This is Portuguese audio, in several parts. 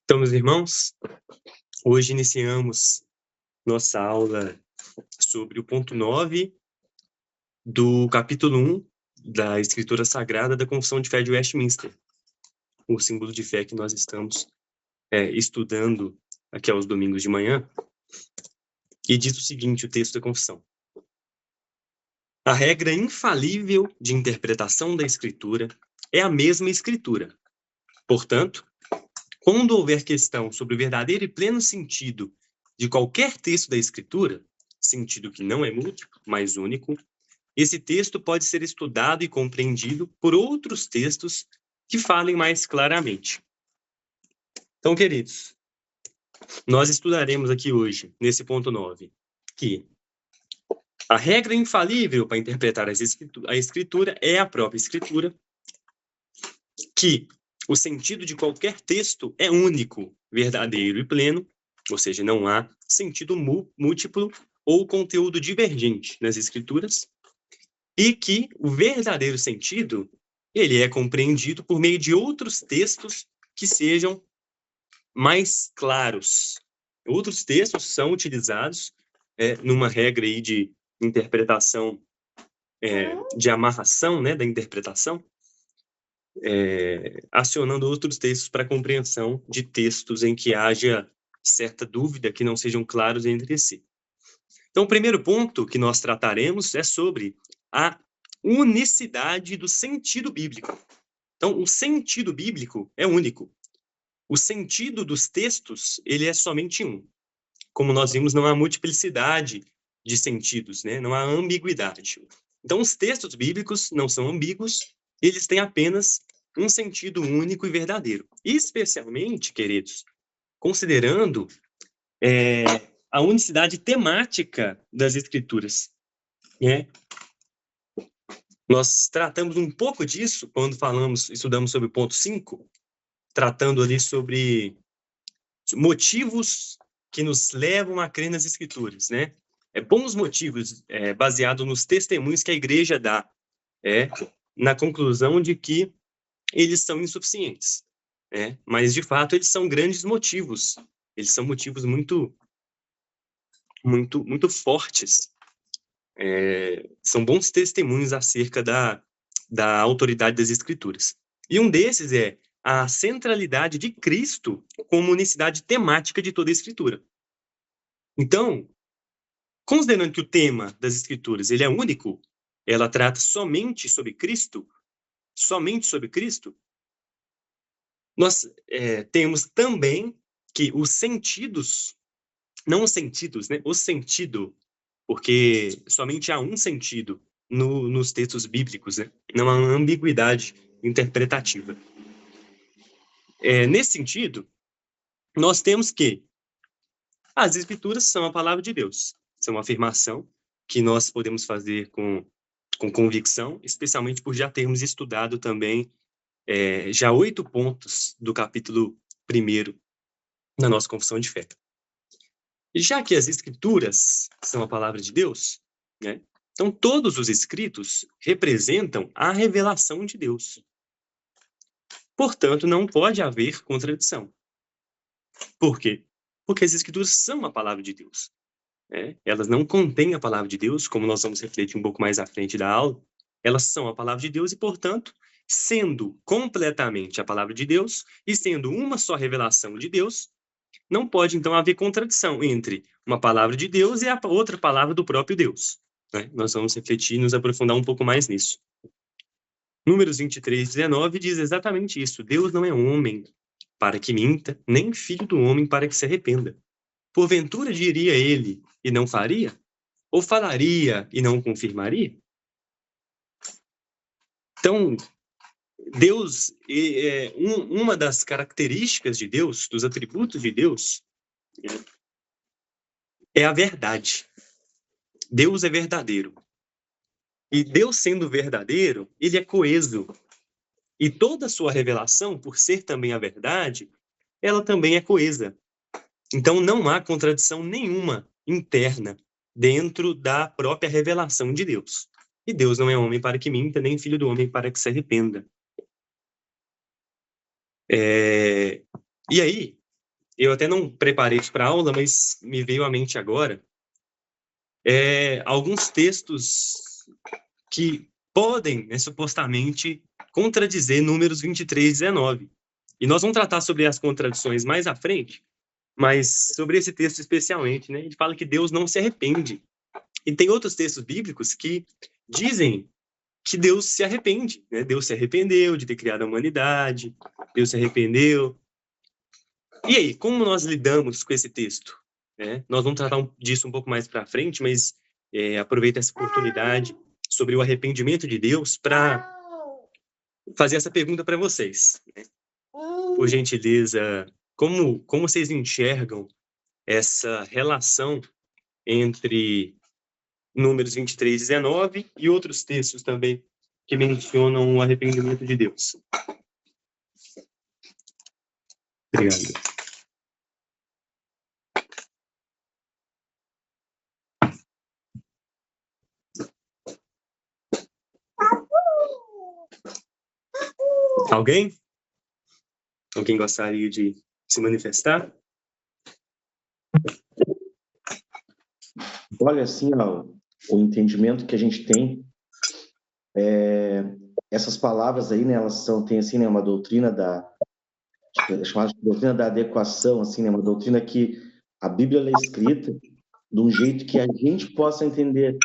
Então, meus irmãos, hoje iniciamos nossa aula sobre o ponto 9 do capítulo 1 da Escritura Sagrada da Confissão de Fé de Westminster, o símbolo de fé que nós estamos estudando aqui aos domingos de manhã. E diz o seguinte, o texto da confissão: a regra infalível de interpretação da Escritura é a mesma Escritura. Portanto, quando houver questão sobre o verdadeiro e pleno sentido de qualquer texto da Escritura, sentido que não é múltiplo, mas único, esse texto pode ser estudado e compreendido por outros textos que falem mais claramente. Então, queridos, nós estudaremos aqui hoje, nesse ponto 9, que a regra infalível para interpretar a Escritura é a própria Escritura, que o sentido de qualquer texto é único, verdadeiro e pleno, ou seja, não há sentido múltiplo ou conteúdo divergente nas Escrituras, e que o verdadeiro sentido ele é compreendido por meio de outros textos que sejam mais claros. Outros textos são utilizados numa regra aí de interpretação, de amarração, da interpretação, acionando outros textos para compreensão de textos em que haja certa dúvida, que não sejam claros entre si. Então, o primeiro ponto que nós trataremos é sobre a unicidade do sentido bíblico. Então, o sentido bíblico é único. O sentido dos textos, ele é somente um. Como nós vimos, não há multiplicidade de sentidos, não há ambiguidade. Então, os textos bíblicos não são ambíguos, eles têm apenas um sentido único e verdadeiro. Especialmente, queridos, considerando a unicidade temática das Escrituras. Nós tratamos um pouco disso quando estudamos sobre o ponto 5, tratando ali sobre motivos que nos levam a crer nas Escrituras, bons motivos, baseados nos testemunhos que a igreja dá, na conclusão de que eles são insuficientes, mas de fato eles são grandes motivos, eles são motivos muito, muito, muito fortes, são bons testemunhos acerca da autoridade das Escrituras. E um desses é a centralidade de Cristo como unicidade temática de toda a Escritura. Então, considerando que o tema das Escrituras ele é único, ela trata somente sobre Cristo, nós temos também que os sentidos, não os sentidos, o sentido, porque somente há um sentido nos textos bíblicos, não há ambiguidade interpretativa. Nesse sentido, nós temos que as Escrituras são a palavra de Deus, são uma afirmação que nós podemos fazer com convicção, especialmente por já termos estudado também já 8 pontos do capítulo 1 na nossa confissão de fé. E já que as Escrituras são a palavra de Deus, então todos os escritos representam a revelação de Deus. Portanto, não pode haver contradição. Por quê? Porque as Escrituras são a palavra de Deus. Elas não contêm a palavra de Deus, como nós vamos refletir um pouco mais à frente da aula. Elas são a palavra de Deus e, portanto, sendo completamente a palavra de Deus e sendo uma só revelação de Deus, não pode, então, haver contradição entre uma palavra de Deus e a outra palavra do próprio Deus. Nós vamos refletir e nos aprofundar um pouco mais nisso. Números 23, 19 diz exatamente isso. Deus não é homem para que minta, nem filho do homem para que se arrependa. Porventura diria ele e não faria? Ou falaria e não confirmaria? Então, Deus, uma das características de Deus, dos atributos de Deus, é a verdade. Deus é verdadeiro. E Deus sendo verdadeiro, ele é coeso. E toda a sua revelação, por ser também a verdade, ela também é coesa. Então, não há contradição nenhuma interna dentro da própria revelação de Deus. E Deus não é homem para que minta, nem filho do homem para que se arrependa. E aí, eu até não preparei isso para aula, mas me veio à mente agora, alguns textos que podem, né, supostamente, contradizer Números 23, 19. E nós vamos tratar sobre as contradições mais à frente, mas sobre esse texto especialmente, né? Ele fala que Deus não se arrepende. E tem outros textos bíblicos que dizem que Deus se arrepende, né? Deus se arrependeu de ter criado a humanidade, Deus se arrependeu. E aí, como nós lidamos com esse texto? Né? Nós vamos tratar disso um pouco mais para frente, mas aproveita essa oportunidade sobre o arrependimento de Deus para fazer essa pergunta para vocês. Né? Por gentileza, como vocês enxergam essa relação entre Números 23, 19 e outros textos também que mencionam o arrependimento de Deus? Obrigado. Alguém? Alguém gostaria de se manifestar? Olha, assim, ó, o entendimento que a gente tem, essas palavras aí, né, elas têm assim, né, uma doutrina chamada de doutrina da adequação, assim, né, uma doutrina que a Bíblia é escrita de um jeito que a gente possa entender,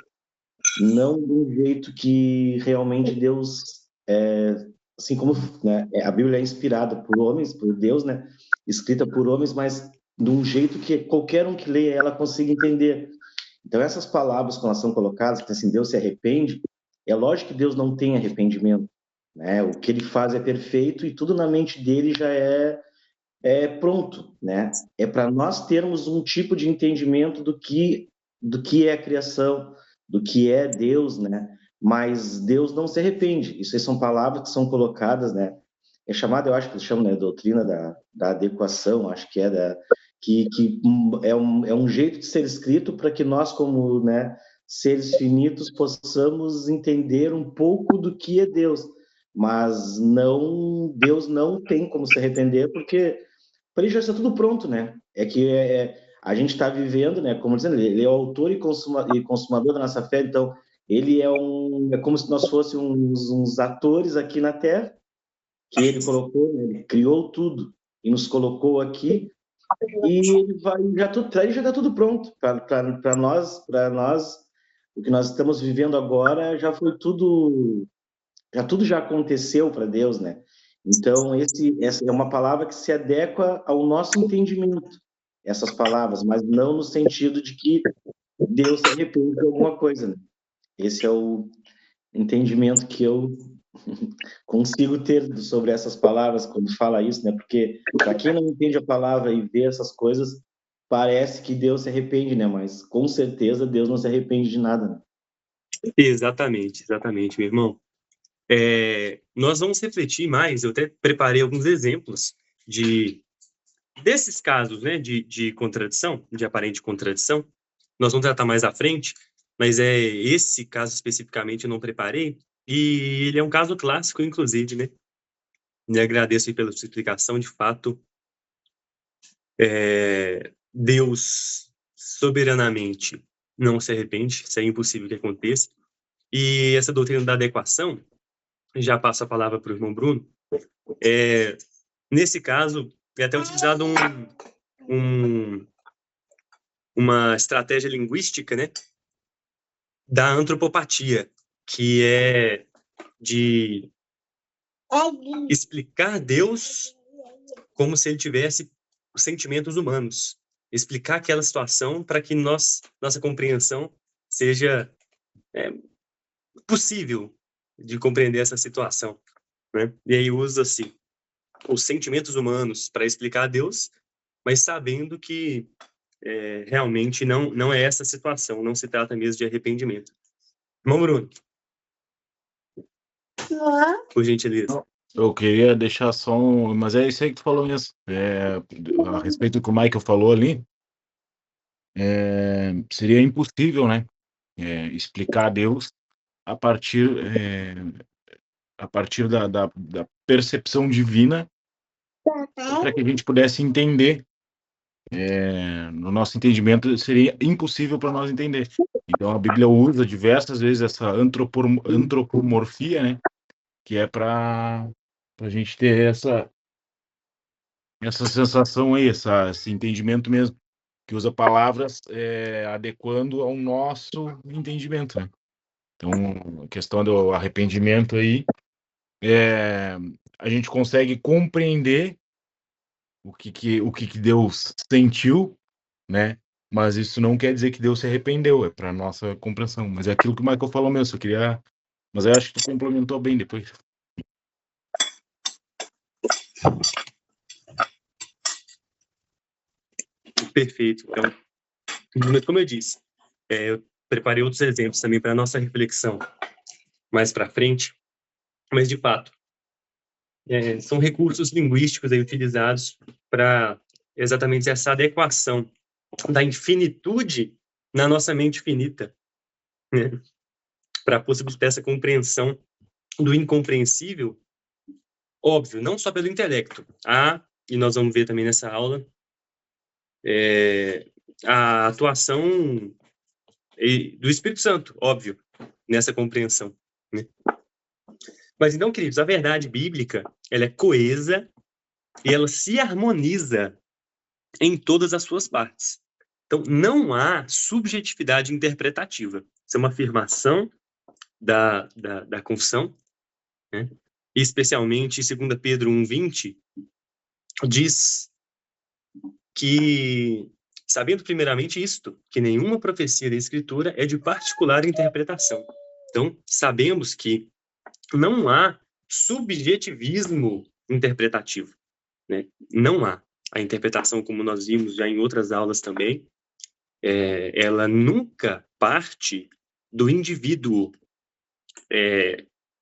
não de um jeito que realmente Deus, assim como, né, a Bíblia é inspirada por homens, por Deus, né, escrita por homens, mas de um jeito que qualquer um que leia ela consiga entender. Então, essas palavras, quando elas são colocadas, que assim, Deus se arrepende, é lógico que Deus não tem arrependimento, né? O que ele faz é perfeito e tudo na mente dele já é pronto, né? É para nós termos um tipo de entendimento do que é a criação, do que é Deus, né? Mas Deus não se arrepende. Isso aí são palavras que são colocadas, né? É chamada, eu acho que eles chamam, né, doutrina da adequação, acho que que é um jeito de ser escrito para que nós, como, né, seres finitos, possamos entender um pouco do que é Deus. Mas não, Deus não tem como se arrepender, porque para ele já está tudo pronto, né? É que a gente está vivendo, né? Como dizendo, ele é o autor e consumador da nossa fé, então ele é como se nós fôssemos uns atores aqui na Terra, que ele colocou, né? Ele criou tudo e nos colocou aqui, e ele vai, já está tudo pronto para nós, o que nós estamos vivendo agora já foi tudo já aconteceu para Deus, né? Então, essa é uma palavra que se adequa ao nosso entendimento, essas palavras, mas não no sentido de que Deus se arrepende de alguma coisa, né? Esse é o entendimento que eu consigo ter sobre essas palavras quando fala isso, né? Porque para quem não entende a palavra e vê essas coisas, parece que Deus se arrepende, né? Mas com certeza Deus não se arrepende de nada, né? Exatamente, meu irmão. Nós vamos refletir mais, eu até preparei alguns exemplos desses casos, né, de contradição, de aparente contradição. Nós vamos tratar mais à frente, mas esse caso especificamente eu não preparei, e ele é um caso clássico, inclusive, né? E agradeço aí pela sua explicação, de fato, Deus soberanamente não se arrepende, isso é impossível que aconteça. E essa doutrina da adequação, já passo a palavra para o irmão Bruno, nesse caso, é até utilizado uma estratégia linguística, né, da antropopatia, que é de explicar Deus como se ele tivesse sentimentos humanos, explicar aquela situação para que nossa compreensão seja possível de compreender essa situação, né? E aí usa-se os sentimentos humanos para explicar a Deus, mas sabendo que realmente não é essa situação, não se trata mesmo de arrependimento. Irmão Bruno, por gentileza. Eu queria deixar só mas é isso aí que tu falou mesmo. A respeito do que o Michael falou ali, seria impossível, né? Explicar a Deus a partir, da percepção divina, para que a gente pudesse entender no nosso entendimento seria impossível para nós entender. Então a Bíblia usa diversas vezes essa antropomorfia, né? Que é para a gente ter essa sensação aí, esse entendimento mesmo, que usa palavras adequando ao nosso entendimento, né? Então, a questão do arrependimento aí, a gente consegue compreender o que Deus sentiu, né? Mas isso não quer dizer que Deus se arrependeu, é para nossa compreensão. Mas é aquilo que o Michael falou mesmo, eu queria... Mas eu acho que tu complementou bem depois. Perfeito. Então, como eu disse, eu preparei outros exemplos também para a nossa reflexão mais para frente, mas, de fato, são recursos linguísticos aí utilizados para exatamente essa adequação da infinitude na nossa mente finita, né? Para possibilitar essa compreensão do incompreensível, óbvio, não só pelo intelecto. E nós vamos ver também nessa aula, a atuação do Espírito Santo, óbvio, nessa compreensão, né? Mas então, queridos, a verdade bíblica, ela é coesa e ela se harmoniza em todas as suas partes. Então, não há subjetividade interpretativa. Isso é uma afirmação da confissão, né? E especialmente em 2 Pedro 1,20, diz que, sabendo primeiramente isto, que nenhuma profecia da Escritura é de particular interpretação. Então, sabemos que não há subjetivismo interpretativo, né? Não há. A interpretação, como nós vimos já em outras aulas também, ela nunca parte do indivíduo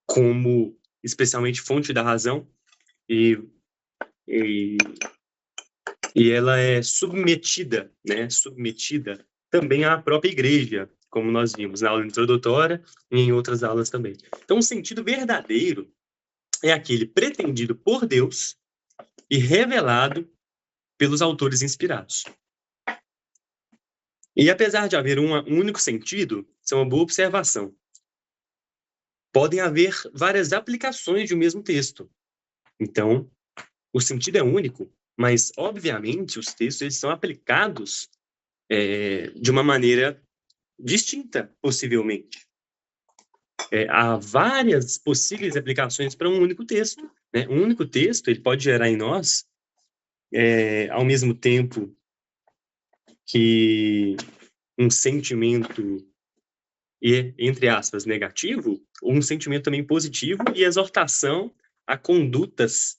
como especialmente fonte da razão e ela é submetida, né? Submetida também à própria igreja, como nós vimos na aula introdutória e em outras aulas também. Então, o sentido verdadeiro é aquele pretendido por Deus e revelado pelos autores inspirados. E apesar de haver um único sentido, isso é uma boa observação. Podem haver várias aplicações de um mesmo texto. Então, o sentido é único, mas, obviamente, os textos eles são aplicados de uma maneira distinta, possivelmente. Há várias possíveis aplicações para um único texto, né? Um único texto ele pode gerar em nós, ao mesmo tempo que um sentimento, entre aspas, negativo, um sentimento também positivo e exortação a condutas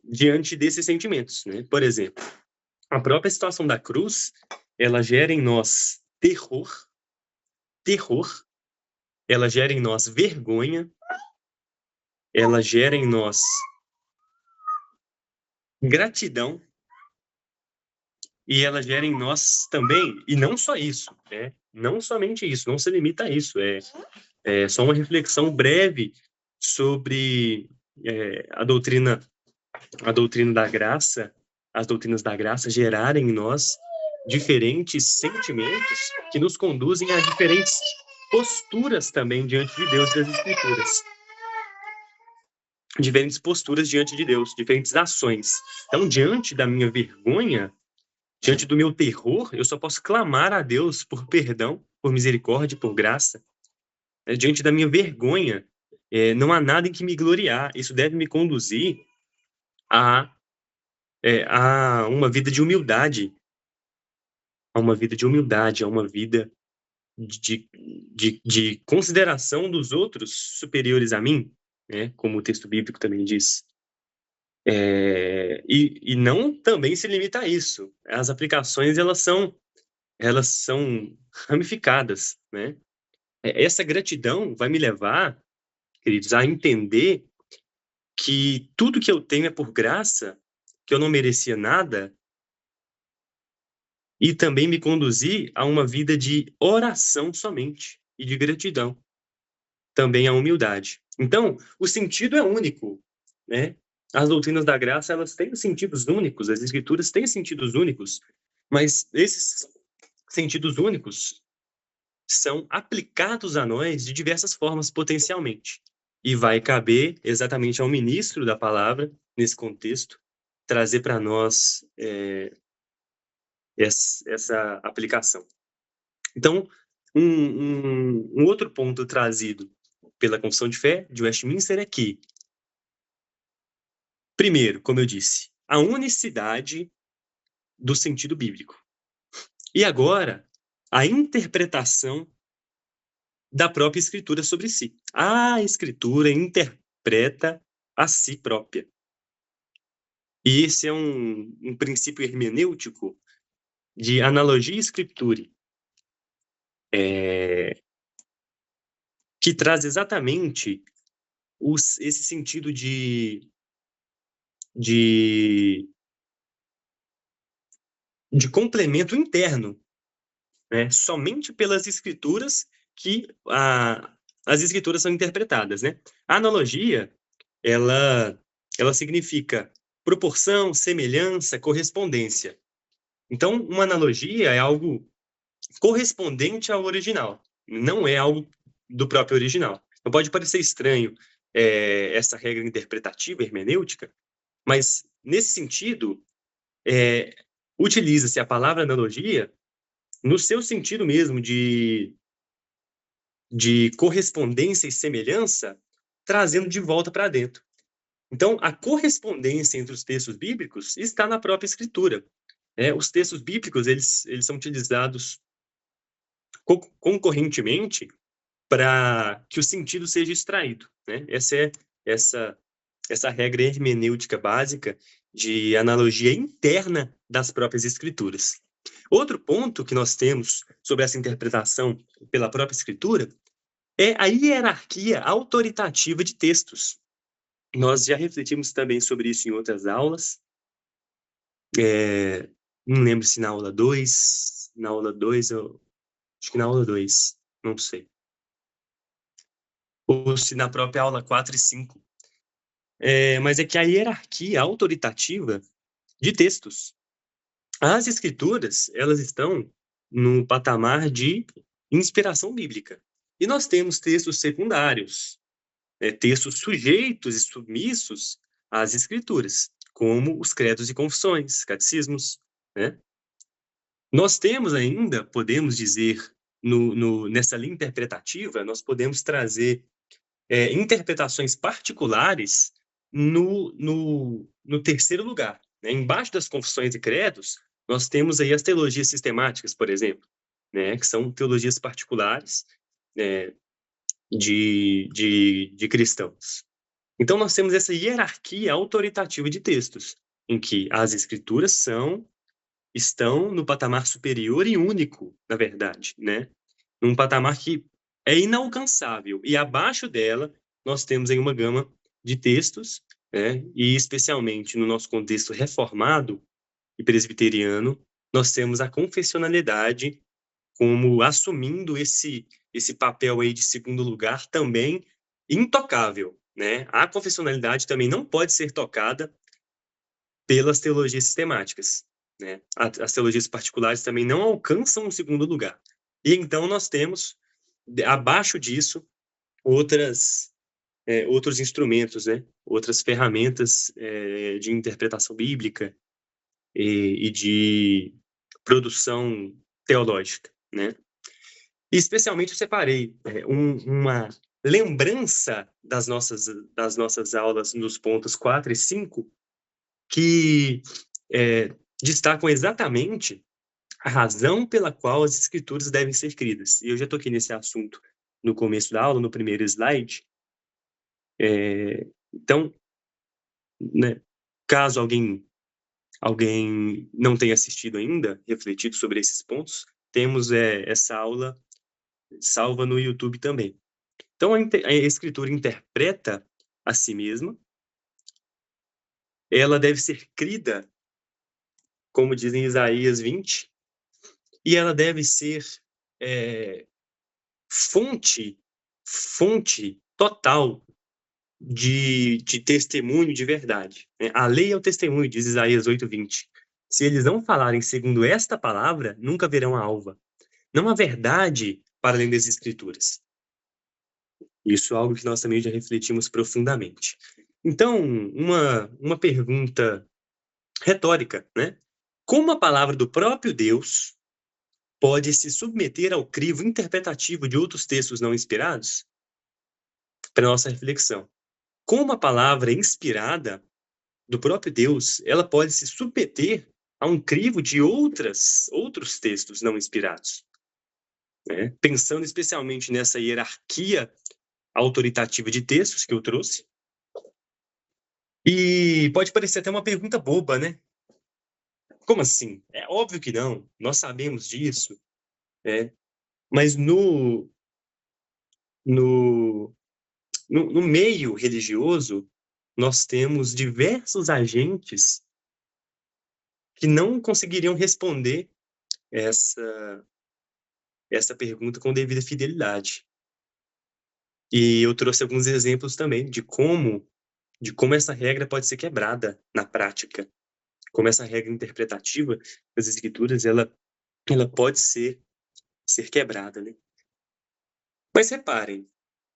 diante desses sentimentos, né? Por exemplo, a própria situação da cruz, ela gera em nós terror, ela gera em nós vergonha, ela gera em nós gratidão, e ela gera em nós também, e não só isso, não somente isso, não se limita a isso, é só uma reflexão breve sobre a doutrina da graça, as doutrinas da graça gerarem em nós diferentes sentimentos que nos conduzem a diferentes posturas também diante de Deus e das Escrituras. Diferentes posturas diante de Deus, diferentes ações. Então, diante da minha vergonha, diante do meu terror, eu só posso clamar a Deus por perdão, por misericórdia, por graça. Diante da minha vergonha, não há nada em que me gloriar. Isso deve me conduzir a uma vida de humildade, a uma vida de consideração dos outros superiores a mim, né? Como o texto bíblico também diz. E não também se limita a isso. As aplicações, elas são ramificadas, né? Essa gratidão vai me levar, queridos, a entender que tudo que eu tenho é por graça, que eu não merecia nada, e também me conduzir a uma vida de oração somente e de gratidão, também a humildade. Então, o sentido é único, né? as doutrinas da graça, elas têm sentidos únicos, as escrituras têm sentidos únicos, mas esses sentidos únicos são aplicados a nós de diversas formas potencialmente. E vai caber exatamente ao ministro da palavra, nesse contexto, trazer para nós essa aplicação. Então, um outro ponto trazido pela Confissão de Fé de Westminster é que, primeiro, como eu disse, a unicidade do sentido bíblico. E agora, a interpretação da própria Escritura sobre si. A Escritura interpreta a si própria. E esse é um princípio hermenêutico de analogia scripturae, que traz exatamente esse sentido de complemento interno, né? Somente pelas escrituras que as escrituras são interpretadas, né? A analogia, ela significa proporção, semelhança, correspondência. Então, uma analogia é algo correspondente ao original, não é algo do próprio original. Então, pode parecer estranho essa regra interpretativa, hermenêutica, mas, nesse sentido, utiliza-se a palavra analogia no seu sentido mesmo de correspondência e semelhança, trazendo de volta para dentro. Então, a correspondência entre os textos bíblicos está na própria Escritura. Os textos bíblicos, eles são utilizados concorrentemente para que o sentido seja extraído, né? Essa é essa regra hermenêutica básica de analogia interna das próprias Escrituras. Outro ponto que nós temos sobre essa interpretação pela própria Escritura é a hierarquia autoritativa de textos. Nós já refletimos também sobre isso em outras aulas. Não lembro se na aula 2, acho que na aula 2, não sei. Ou se na própria aula 4 e 5. Mas é que a hierarquia autoritativa de textos. As escrituras, elas estão no patamar de inspiração bíblica. E nós temos textos secundários, textos sujeitos e submissos às escrituras, como os credos e confissões, catecismos, né? Nós temos ainda, podemos dizer, nessa linha interpretativa, nós podemos trazer interpretações particulares no terceiro lugar, né? Embaixo das confissões e credos, nós temos aí as teologias sistemáticas, por exemplo, né? Que são teologias particulares de cristãos. Então, nós temos essa hierarquia autoritativa de textos, em que as escrituras estão no patamar superior e único, na verdade, né? Num patamar que é inalcançável. E abaixo dela, nós temos aí uma gama de textos, né? E especialmente no nosso contexto reformado e presbiteriano, nós temos a confessionalidade como assumindo esse papel aí de segundo lugar também intocável, né? A confessionalidade também não pode ser tocada pelas teologias sistemáticas, né? As teologias particulares também não alcançam um segundo lugar. E então nós temos, abaixo disso, outros instrumentos, né? Outras ferramentas de interpretação bíblica e de produção teológica, né? E especialmente eu separei uma lembrança das nossas aulas nos pontos 4 e 5, que destacam exatamente a razão pela qual as escrituras devem ser cridas. E eu já toquei nesse assunto no começo da aula, no primeiro slide. Então, né, caso alguém não tenha assistido ainda, refletido sobre esses pontos, temos essa aula salva no YouTube também. Então, a escritura interpreta a si mesma, ela deve ser crida, como diz em Isaías 20, e ela deve ser fonte total de testemunho de verdade, né? A lei é o testemunho, diz Isaías 8:20. Se eles não falarem segundo esta palavra, nunca verão a alva. Não há verdade para além das Escrituras. Isso é algo que nós também já refletimos profundamente. Então, uma pergunta retórica, né? Como a palavra do próprio Deus pode se submeter ao crivo interpretativo de outros textos não inspirados? Para nossa reflexão. Como a palavra inspirada do próprio Deus, ela pode se submeter a um crivo de outros textos não inspirados, né? Pensando especialmente nessa hierarquia autoritativa de textos que eu trouxe. E pode parecer até uma pergunta boba, né? Como assim? É óbvio que não, nós sabemos disso, né? Mas no, no meio religioso, nós temos diversos agentes que não conseguiriam responder essa pergunta com devida fidelidade. E eu trouxe alguns exemplos também de como essa regra pode ser quebrada na prática, como essa regra interpretativa das escrituras, ela pode ser quebrada, né? Mas reparem,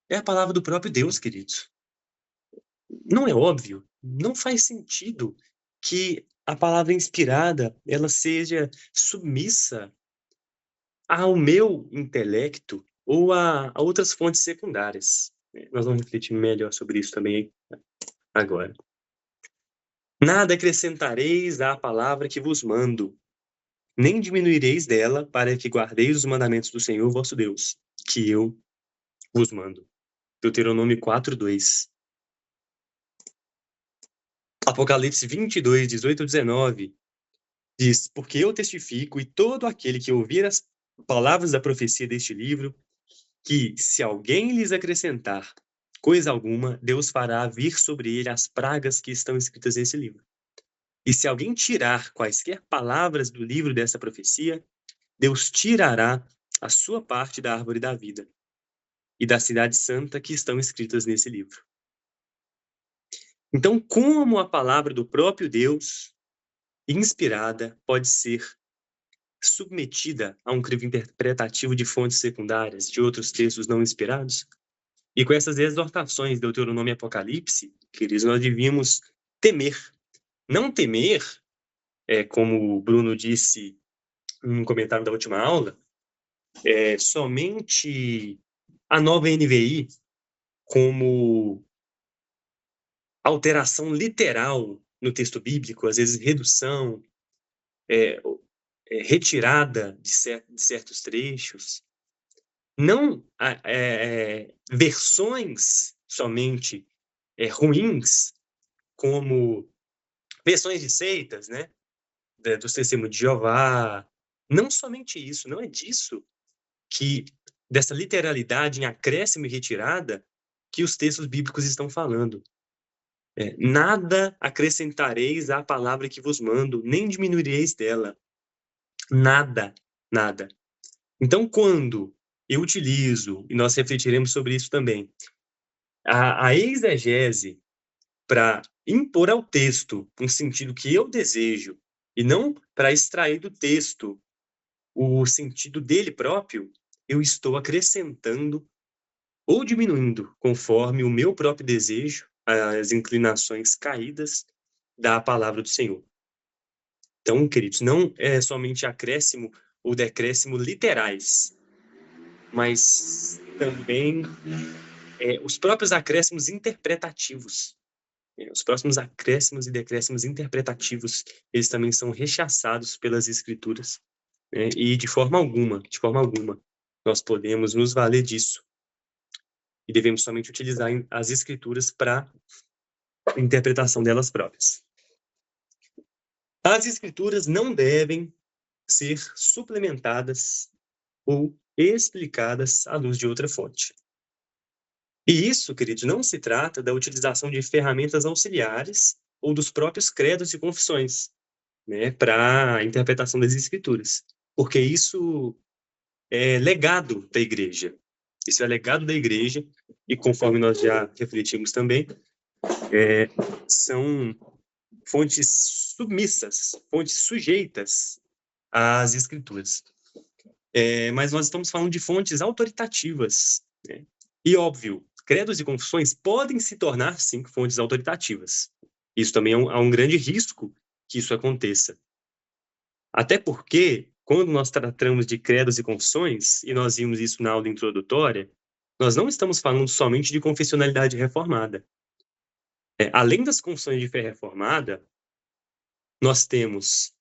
é a palavra do próprio Deus, queridos. Não é óbvio, não faz sentido que a palavra inspirada, ela seja submissa ao meu intelecto ou a outras fontes secundárias. Nós vamos refletir melhor sobre isso também agora. Nada acrescentareis à palavra que vos mando, nem diminuireis dela, para que guardeis os mandamentos do Senhor vosso Deus, que eu vos mando. Deuteronômio 4:2. Apocalipse 22, 18-19, diz: porque eu testifico, e todo aquele que ouvir as palavras da profecia deste livro, que, se alguém lhes acrescentar coisa alguma, Deus fará vir sobre ele as pragas que estão escritas nesse livro. E se alguém tirar quaisquer palavras do livro dessa profecia, Deus tirará a sua parte da árvore da vida e da cidade santa que estão escritas nesse livro. Então, como a palavra do próprio Deus, inspirada, pode ser submetida a um crivo interpretativo de fontes secundárias, de outros textos não inspirados? E com essas exortações, Deuteronômio e Apocalipse, queridos, nós devíamos temer. Não temer, como o Bruno disse no comentário da última aula, somente a nova NVI como alteração literal no texto bíblico, às vezes redução, retirada de certos trechos, não versões somente ruins, como versões de seitas, né, dos testemunhos de Jeová. Não somente isso, não é disso que, dessa literalidade em acréscimo e retirada, que os textos bíblicos estão falando. Nada acrescentareis à palavra que vos mando, nem diminuireis dela. Nada, nada. Então, quando eu utilizo, e nós refletiremos sobre isso também, a exegese para impor ao texto um sentido que eu desejo, e não para extrair do texto o sentido dele próprio, eu estou acrescentando ou diminuindo conforme o meu próprio desejo, as inclinações caídas da palavra do Senhor. Então, queridos, não é somente acréscimo ou decréscimo literais, mas também os próprios acréscimos interpretativos. Os próximos acréscimos e decréscimos interpretativos, eles também são rechaçados pelas Escrituras. E de forma alguma, nós podemos nos valer disso. E devemos somente utilizar as Escrituras para a interpretação delas próprias. As Escrituras não devem ser suplementadas ou explicadas à luz de outra fonte. E isso, queridos, não se trata da utilização de ferramentas auxiliares ou dos próprios credos e confissões, né, para a interpretação das Escrituras, porque isso é legado da Igreja. Isso é legado da igreja, e conforme nós já refletimos também, são fontes submissas, fontes sujeitas às escrituras. Mas nós estamos falando de fontes autoritativas, né? E, óbvio, credos e confissões podem se tornar, sim, fontes autoritativas. Isso também há um grande risco que isso aconteça. Até porque, quando nós tratamos de credos e confissões, e nós vimos isso na aula introdutória, nós não estamos falando somente de confessionalidade reformada. Além das confissões de fé reformada, nós temos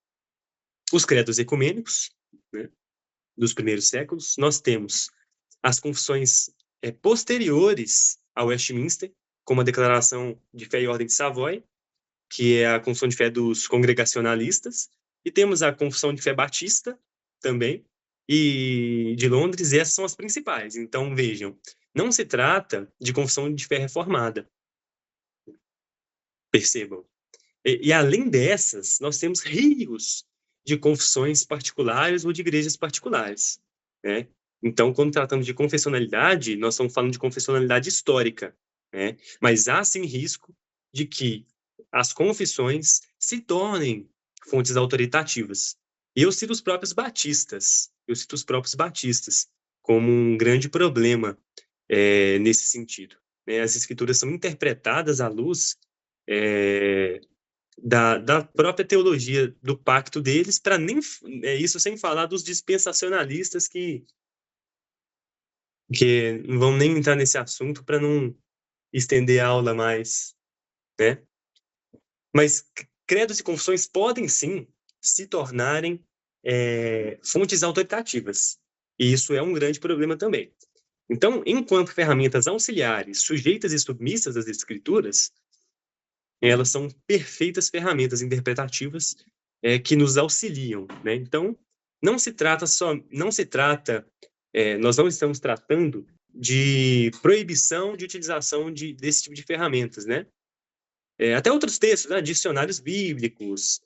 os credos ecumênicos, né, dos primeiros séculos, nós temos as confissões posteriores ao Westminster, como a Declaração de Fé e Ordem de Savoy, que é a confissão de fé dos congregacionalistas, e temos a confissão de fé batista também, e de Londres, e essas são as principais. Então, vejam, não se trata de confissão de fé reformada. Percebam. E além dessas, nós temos rios de confissões particulares ou de igrejas particulares, né? Então, quando tratamos de confessionalidade, nós estamos falando de confessionalidade histórica, né? Mas há, sim, risco de que as confissões se tornem fontes autoritativas. E eu cito os próprios batistas, como um grande problema nesse sentido, né? As escrituras são interpretadas à luz da própria teologia do pacto deles, para nem isso sem falar dos dispensacionalistas que não vão nem entrar nesse assunto para não estender a aula mais, né? Mas credos e confissões podem sim se tornarem fontes autoritativas, e isso é um grande problema também. Então, enquanto ferramentas auxiliares, sujeitas e submissas às escrituras, elas são perfeitas ferramentas interpretativas que nos auxiliam, né? Então, nós não estamos tratando de proibição de utilização desse tipo de ferramentas, né? Até outros textos, né? Dicionários bíblicos,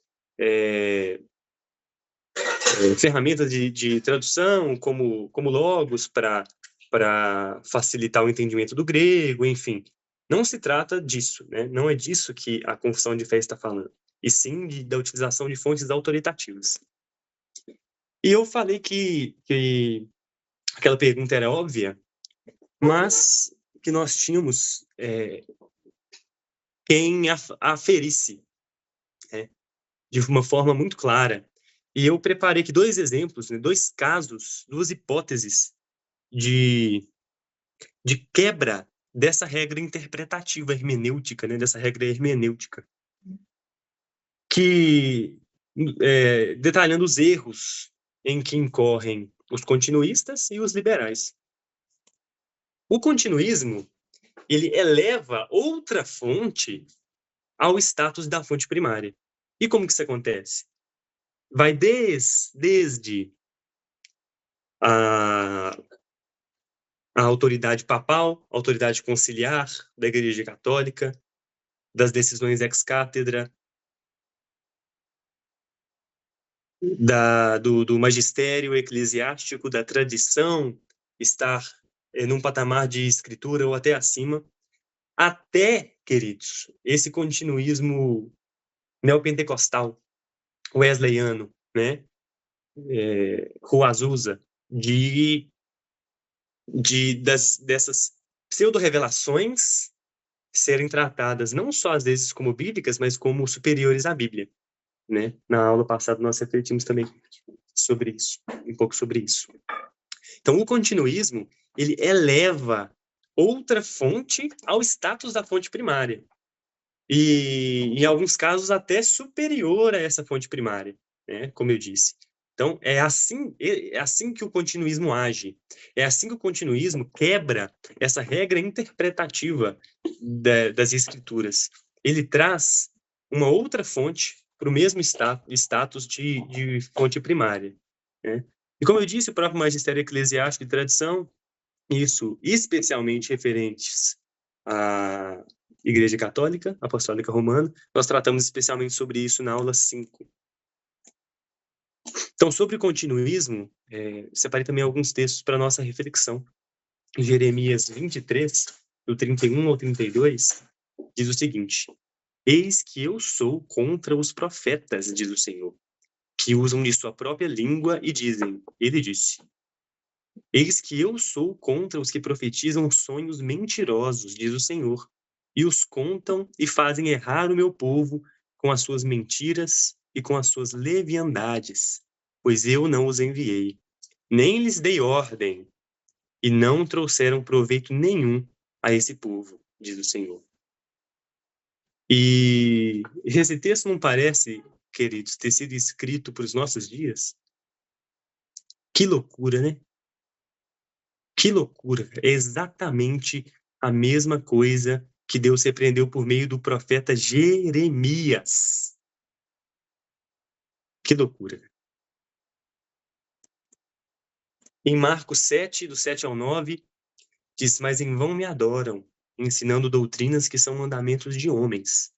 ferramentas de tradução, como Logos, para facilitar o entendimento do grego, enfim. Não se trata disso, né? Não é disso que a confissão de fé está falando, e sim da utilização de fontes autoritativas. E eu falei que aquela pergunta era óbvia, mas que nós tínhamos quem aferisse de uma forma muito clara. E eu preparei aqui 2 exemplos, né, 2 casos, 2 hipóteses de quebra dessa regra interpretativa hermenêutica, né, dessa regra hermenêutica, que detalhando os erros em que incorrem os continuistas e os liberais. O continuismo, ele eleva outra fonte ao status da fonte primária. E como que isso acontece? Vai desde a autoridade papal, a autoridade conciliar da Igreja Católica, das decisões ex-cátedra, do magistério eclesiástico, da tradição estar num patamar de escritura ou até acima, até, queridos, esse continuismo neopentecostal, wesleyano, né? Rua Azusa, dessas pseudo-revelações serem tratadas não só às vezes como bíblicas, mas como superiores à Bíblia, né? Na aula passada nós refletimos também sobre isso, um pouco sobre isso. Então, o continuismo, ele eleva outra fonte ao status da fonte primária. E, em alguns casos, até superior a essa fonte primária, né? Como eu disse. Então, é assim que o continuismo age. É assim que o continuismo quebra essa regra interpretativa das escrituras. Ele traz uma outra fonte para o mesmo status de fonte primária, né? E como eu disse, o próprio magistério eclesiástico de tradição, isso especialmente referentes à Igreja Católica, Apostólica Romana, nós tratamos especialmente sobre isso na aula 5. Então, sobre o continuismo, separei também alguns textos para nossa reflexão. Jeremias 23, do 31 ao 32, diz o seguinte: Eis que eu sou contra os profetas, diz o Senhor, que usam de sua própria língua e dizem, ele disse, eis que eu sou contra os que profetizam sonhos mentirosos, diz o Senhor, e os contam e fazem errar o meu povo com as suas mentiras e com as suas leviandades, pois eu não os enviei, nem lhes dei ordem, e não trouxeram proveito nenhum a esse povo, diz o Senhor. E esse texto não parece, queridos, ter sido escrito para os nossos dias? Que loucura, né? Que loucura! É exatamente a mesma coisa que Deus repreendeu por meio do profeta Jeremias. Que loucura! Em Marcos 7, do 7 ao 9, diz, mas em vão me adoram, ensinando doutrinas que são mandamentos de homens,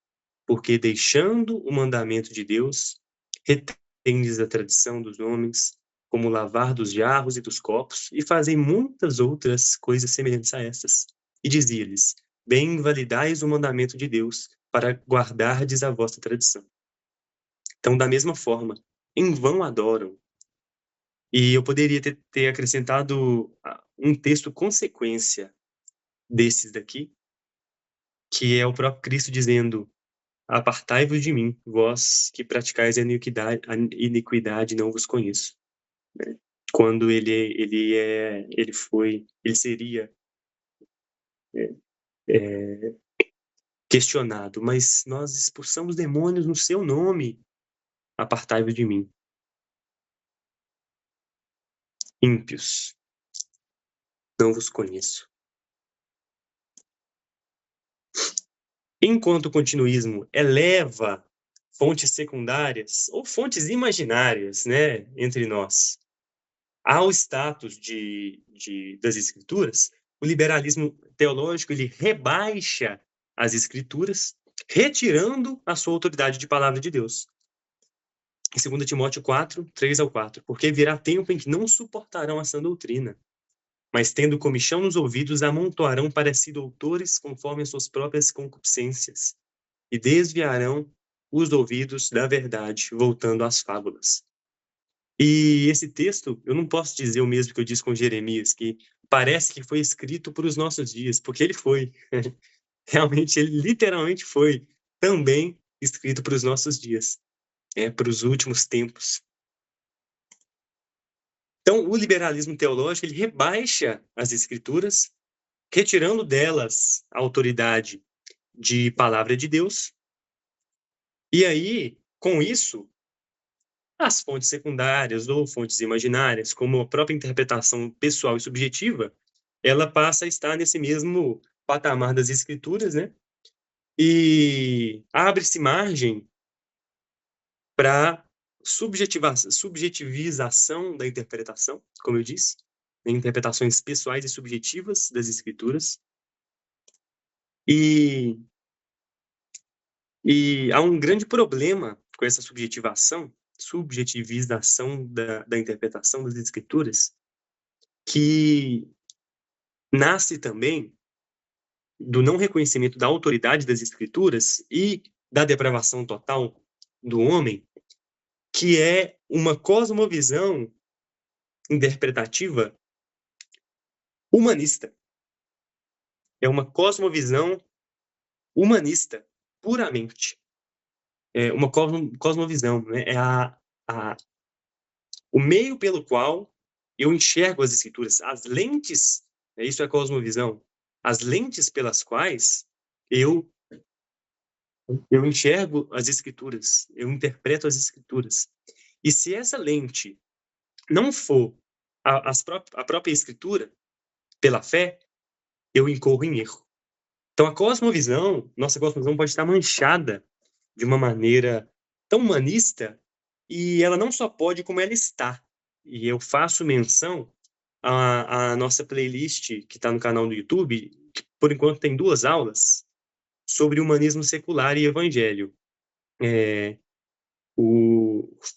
porque deixando o mandamento de Deus, retendes a tradição dos homens, como o lavar dos jarros e dos copos, e fazem muitas outras coisas semelhantes a estas. E dizia-lhes, bem invalidais o mandamento de Deus, para guardardes a vossa tradição. Então, da mesma forma, em vão adoram. E eu poderia ter acrescentado um texto consequência desses daqui, que é o próprio Cristo dizendo, apartai-vos de mim, vós que praticais a iniquidade não vos conheço. Né? Quando ele seria questionado, mas nós expulsamos demônios no seu nome, apartai-vos de mim. Ímpios, não vos conheço. Enquanto o continuismo eleva fontes secundárias ou fontes imaginárias, né, entre nós, ao status das escrituras, o liberalismo teológico ele rebaixa as escrituras, retirando a sua autoridade de palavra de Deus. Em 2 Timóteo 4, 3 ao 4, porque virá tempo em que não suportarão a sã doutrina, mas tendo comichão nos ouvidos, amontoarão para si doutores conforme as suas próprias concupiscências, e desviarão os ouvidos da verdade, voltando às fábulas. E esse texto, eu não posso dizer o mesmo que eu disse com Jeremias, que parece que foi escrito para os nossos dias, porque ele foi. Realmente, ele literalmente foi também escrito para os nossos dias, para os últimos tempos. Então, o liberalismo teológico, ele rebaixa as escrituras, retirando delas a autoridade de palavra de Deus. E aí, com isso, as fontes secundárias ou fontes imaginárias, como a própria interpretação pessoal e subjetiva, ela passa a estar nesse mesmo patamar das escrituras, né? E abre-se margem para subjetivização da interpretação, como eu disse, interpretações pessoais e subjetivas das escrituras. E há um grande problema com essa subjetivização da interpretação das escrituras, que nasce também do não reconhecimento da autoridade das escrituras e da depravação total do homem, que é uma cosmovisão interpretativa humanista. É uma cosmovisão humanista, puramente. É uma cosmovisão, né? É o meio pelo qual eu enxergo as escrituras, as lentes, isso é cosmovisão, as lentes pelas quais eu enxergo as escrituras, eu interpreto as escrituras. E se essa lente não for a própria escritura, pela fé, eu incorro em erro. Então nossa cosmovisão pode estar manchada de uma maneira tão humanista, e ela não só pode, como ela está. E eu faço menção à nossa playlist que está no canal do YouTube, que por enquanto tem 2 aulas, sobre humanismo secular e evangelho.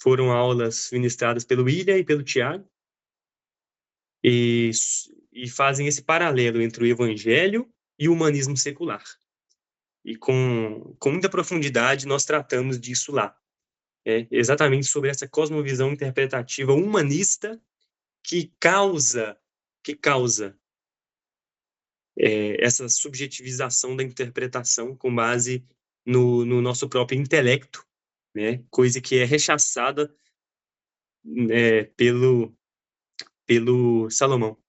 Foram aulas ministradas pelo William e pelo Tiago, e e fazem esse paralelo entre o evangelho e o humanismo secular. E com muita profundidade nós tratamos disso lá. Exatamente sobre essa cosmovisão interpretativa humanista que causa essa subjetivização da interpretação com base no nosso próprio intelecto, né? Coisa que é rechaçada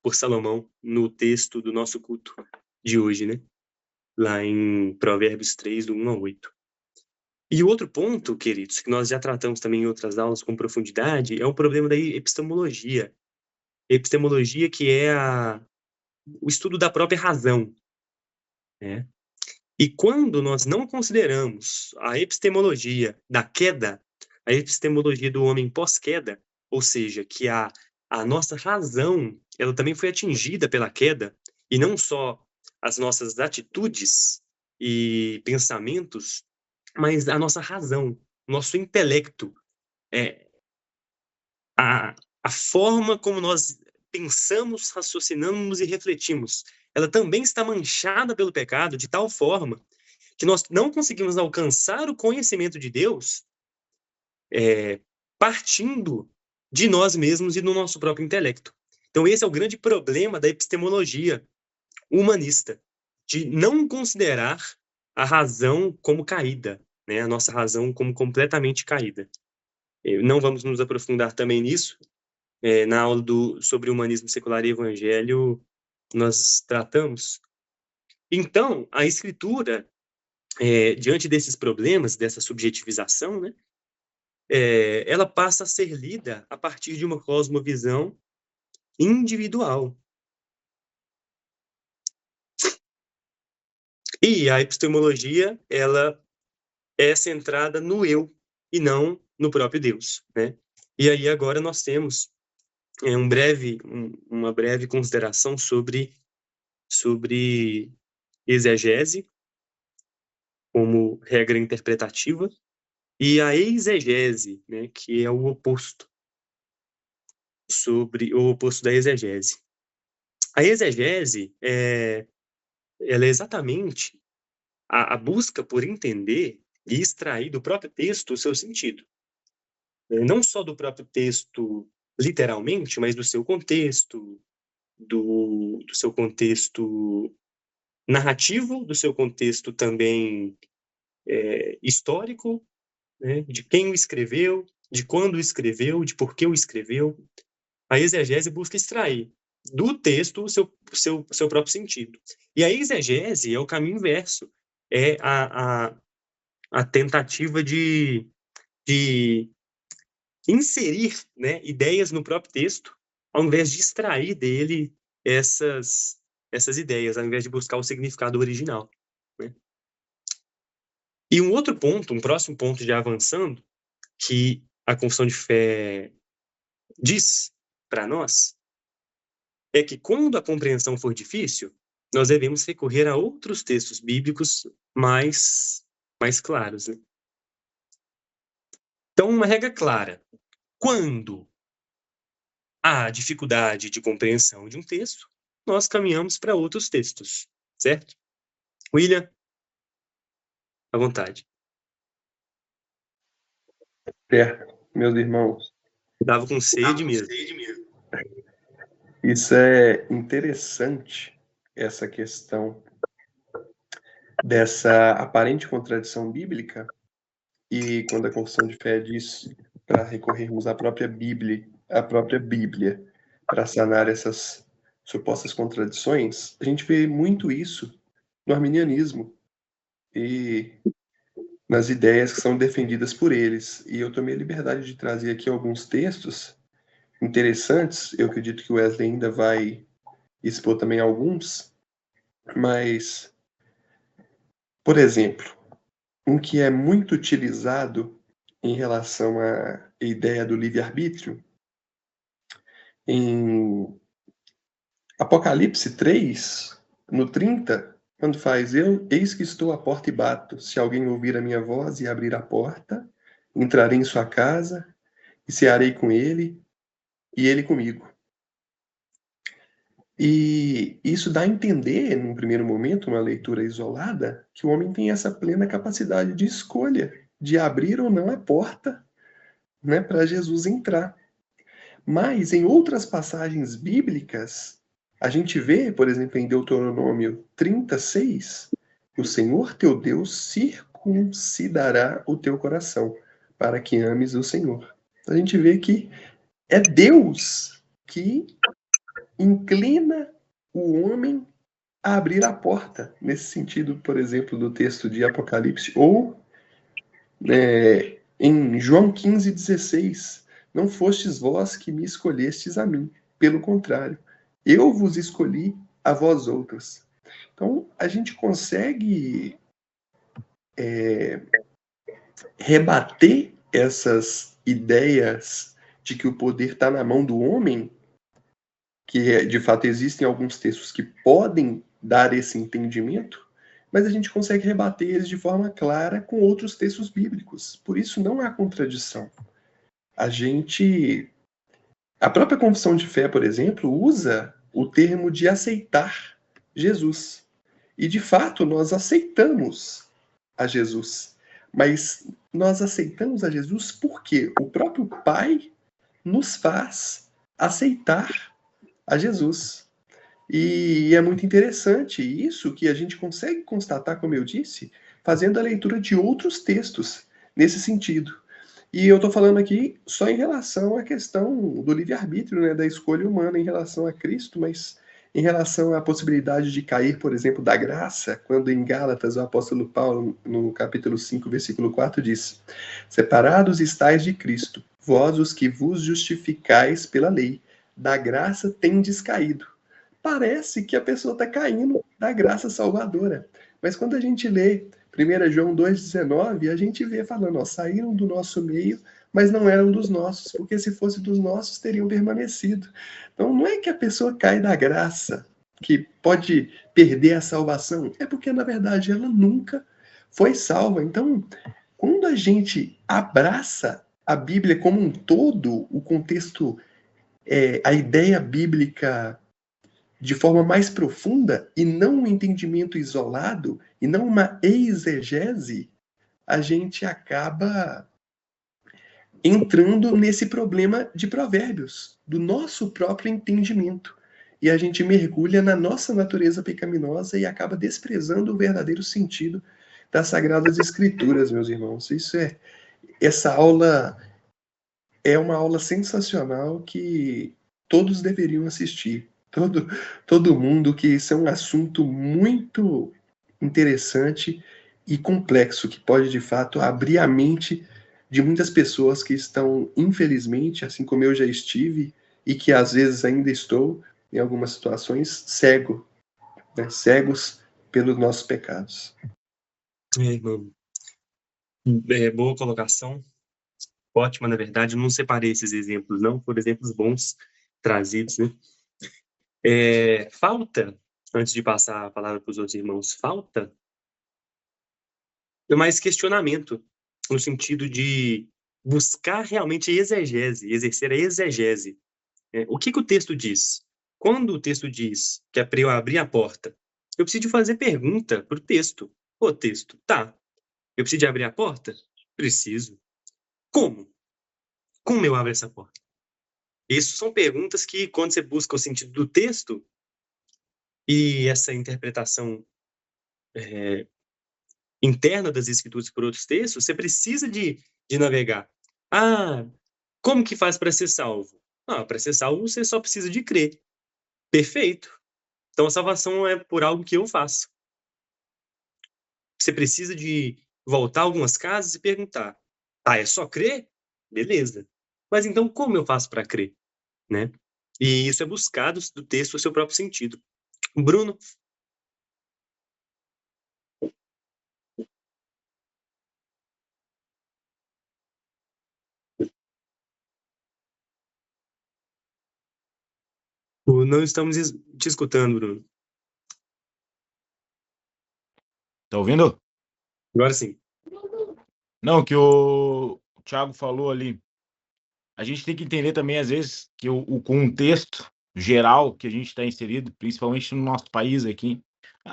por Salomão no texto do nosso culto de hoje, né? Lá em Provérbios 3, do 1 ao 8. E o outro ponto, queridos, que nós já tratamos também em outras aulas com profundidade, é o problema da epistemologia. Epistemologia que é o estudo da própria razão, né? E quando nós não consideramos a epistemologia da queda, a epistemologia do homem pós-queda, ou seja, que a nossa razão, ela também foi atingida pela queda, e não só as nossas atitudes e pensamentos, mas a nossa razão, nosso intelecto, a forma como nós pensamos, raciocinamos e refletimos, ela também está manchada pelo pecado de tal forma que nós não conseguimos alcançar o conhecimento de Deus partindo de nós mesmos e do nosso próprio intelecto. Então esse é o grande problema da epistemologia humanista, de não considerar a razão como caída, né? A nossa razão como completamente caída. Não vamos nos aprofundar também nisso. Na aula sobre humanismo secular e evangelho, nós tratamos. Então, a escritura, diante desses problemas, dessa subjetivização, né, ela passa a ser lida a partir de uma cosmovisão individual. E a epistemologia, ela é centrada no eu e não no próprio Deus, né? E aí agora nós temos uma breve consideração sobre exegese como regra interpretativa e a exegese, né, que é o oposto da exegese. A exegese ela é exatamente a busca por entender e extrair do próprio texto o seu sentido. Não só do próprio texto literalmente, mas do seu contexto, do seu contexto narrativo, do seu contexto também histórico, né, de quem o escreveu, de quando o escreveu, de por que o escreveu. A exegese busca extrair do texto o seu próprio sentido. E a exegese é o caminho inverso, é a tentativa de inserir, né, ideias no próprio texto, ao invés de extrair dele essas ideias, ao invés de buscar o significado original, né? E um próximo ponto, já avançando, que a confissão de fé diz para nós, é que quando a compreensão for difícil, nós devemos recorrer a outros textos bíblicos mais claros, né? Então, uma regra clara: quando há dificuldade de compreensão de um texto, nós caminhamos para outros textos, certo? William, à vontade. Certo, meus irmãos. Dava com sede mesmo. Isso é interessante, essa questão dessa aparente contradição bíblica, e quando a confissão de fé diz para recorrermos à própria Bíblia, para sanar essas supostas contradições, a gente vê muito isso no arminianismo e nas ideias que são defendidas por eles. E eu tomei a liberdade de trazer aqui alguns textos interessantes. Eu acredito que o Wesley ainda vai expor também alguns, mas, por exemplo, um que é muito utilizado em relação à ideia do livre-arbítrio, em Apocalipse 3, no 30, quando faz: eis que estou à porta e bato, se alguém ouvir a minha voz e abrir a porta, entrarei em sua casa e cearei com ele e ele comigo. E isso dá a entender, num primeiro momento, uma leitura isolada, que o homem tem essa plena capacidade de escolha, de abrir ou não a porta, né, para Jesus entrar. Mas em outras passagens bíblicas, a gente vê, por exemplo, em Deuteronômio 36, o Senhor teu Deus circuncidará o teu coração, para que ames o Senhor. A gente vê que é Deus que inclina o homem a abrir a porta, nesse sentido, por exemplo, do texto de Apocalipse, ou em João 15,16, não fostes vós que me escolhestes a mim, pelo contrário, eu vos escolhi a vós outros. Então, a gente consegue rebater essas ideias de que o poder está na mão do homem, que de fato existem alguns textos que podem dar esse entendimento, mas a gente consegue rebater eles de forma clara com outros textos bíblicos. Por isso não há contradição. A própria confissão de fé, por exemplo, usa o termo de aceitar Jesus. E de fato nós aceitamos a Jesus. Mas nós aceitamos a Jesus porque o próprio Pai nos faz aceitar a Jesus. E é muito interessante isso, que a gente consegue constatar, como eu disse, fazendo a leitura de outros textos nesse sentido. E eu estou falando aqui só em relação à questão do livre-arbítrio, né, da escolha humana em relação a Cristo, mas em relação à possibilidade de cair, por exemplo, da graça, quando em Gálatas o apóstolo Paulo, no capítulo 5, versículo 4, diz: separados estáis de Cristo, vós os que vos justificais pela lei, da graça tendes caído. Parece que a pessoa está caindo da graça salvadora. Mas quando a gente lê 1 João 2,19, a gente vê falando, ó, saíram do nosso meio, mas não eram dos nossos, porque se fosse dos nossos, teriam permanecido. Então não é que a pessoa cai da graça, que pode perder a salvação, é porque, na verdade, ela nunca foi salva. Então, quando a gente abraça a Bíblia como um todo, o contexto, a ideia bíblica de forma mais profunda e não um entendimento isolado e não uma exegese, a gente acaba entrando nesse problema de provérbios, do nosso próprio entendimento. E a gente mergulha na nossa natureza pecaminosa e acaba desprezando o verdadeiro sentido das Sagradas Escrituras, meus irmãos. Essa aula é uma aula sensacional que todos deveriam assistir. Todo mundo, que isso é um assunto muito interessante e complexo, que pode, de fato, abrir a mente de muitas pessoas que estão, infelizmente, assim como eu já estive, e que às vezes ainda estou, em algumas situações, cegos pelos nossos pecados. Irmão. Boa colocação. Ótima, na verdade. Não separei esses exemplos, não. Foram exemplos bons trazidos, né? Falta, antes de passar a palavra para os outros irmãos, falta mais questionamento, no sentido de buscar realmente a exegese, exercer a exegese. O que o texto diz? Quando o texto diz que é para eu abrir a porta, eu preciso fazer pergunta para o texto. Ô, texto, tá. Eu preciso de abrir a porta? Preciso. Como? Como eu abro essa porta? Isso são perguntas que, quando você busca o sentido do texto e essa interpretação interna das escrituras por outros textos, você precisa de navegar. Como que faz para ser salvo? Para ser salvo você só precisa de crer. Perfeito. Então a salvação é por algo que eu faço. Você precisa de voltar algumas casas e perguntar: é só crer? Beleza. Mas então como eu faço para crer? Né? E isso é buscado do texto o seu próprio sentido. Bruno? Não estamos te escutando, Bruno. Tá ouvindo? Agora sim. Não, que o Thiago falou ali. A gente tem que entender também, às vezes, que o contexto geral que a gente está inserido, principalmente no nosso país aqui,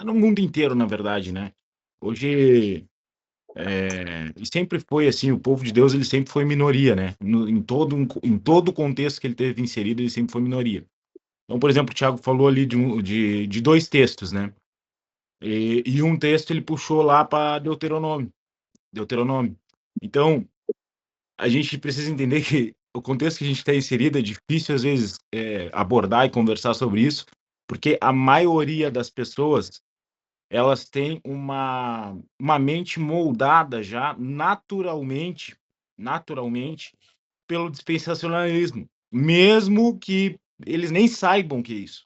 no mundo inteiro, na verdade, né? Hoje, e sempre foi assim, o povo de Deus, ele sempre foi minoria, né? Em todo o contexto que ele teve inserido, ele sempre foi minoria. Então, por exemplo, o Thiago falou ali de dois textos, né? E um texto ele puxou lá para Deuteronômio. Então, a gente precisa entender que o contexto que a gente está inserido é difícil, às vezes, abordar e conversar sobre isso, porque a maioria das pessoas, elas têm uma mente moldada já naturalmente, pelo dispensacionalismo, mesmo que eles nem saibam que é isso.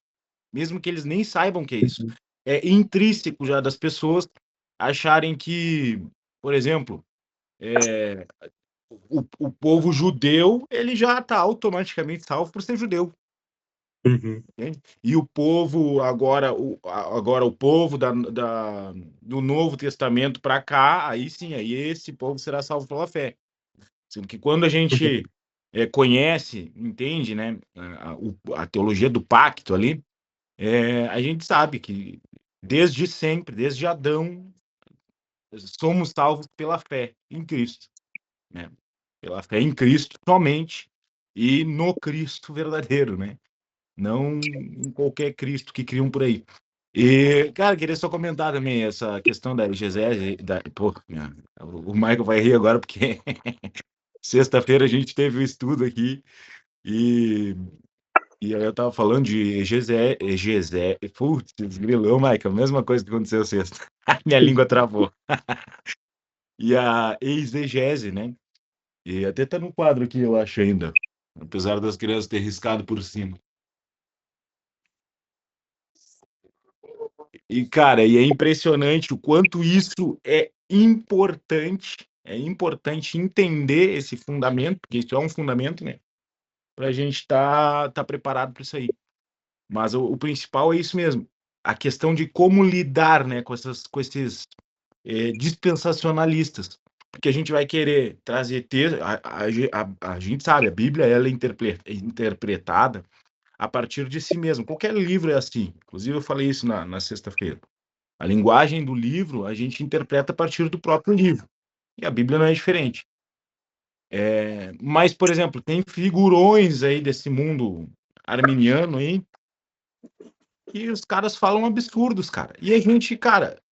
Mesmo que eles nem saibam que é isso. É intrínseco já das pessoas acharem que, por exemplo, o povo judeu, ele já está automaticamente salvo por ser judeu. Uhum. E o povo, agora o povo do Novo Testamento para cá, aí sim, aí esse povo será salvo pela fé. Sendo que quando a gente conhece, entende, né, a teologia do pacto ali, a gente sabe que desde sempre, desde Adão, somos salvos pela fé em Cristo, né? Pela fé em Cristo somente e no Cristo verdadeiro, né? Não em qualquer Cristo que criam por aí. E, cara, queria só comentar também essa questão da exegese. O Michael vai rir agora porque sexta-feira a gente teve um estudo aqui e aí eu tava falando de putz, grilou, Michael, mesma coisa que aconteceu sexta. Minha língua travou. E a exegese, né? E até tá no quadro aqui, eu acho ainda. Apesar das crianças terem riscado por cima. E, cara, e é impressionante o quanto isso é importante. É importante entender esse fundamento, porque isso é um fundamento, né? Para a gente tá preparado para isso aí. Mas o principal é isso mesmo. A questão de como lidar, né, com esses dispensacionalistas. Porque a gente vai querer trazer texto. A gente sabe, a Bíblia ela é interpretada a partir de si mesmo. Qualquer livro é assim. Inclusive, eu falei isso na sexta-feira. A linguagem do livro a gente interpreta a partir do próprio livro. E a Bíblia não é diferente. Mas, por exemplo, tem figurões aí desse mundo arminiano aí que os caras falam absurdos, cara. E a gente, cara,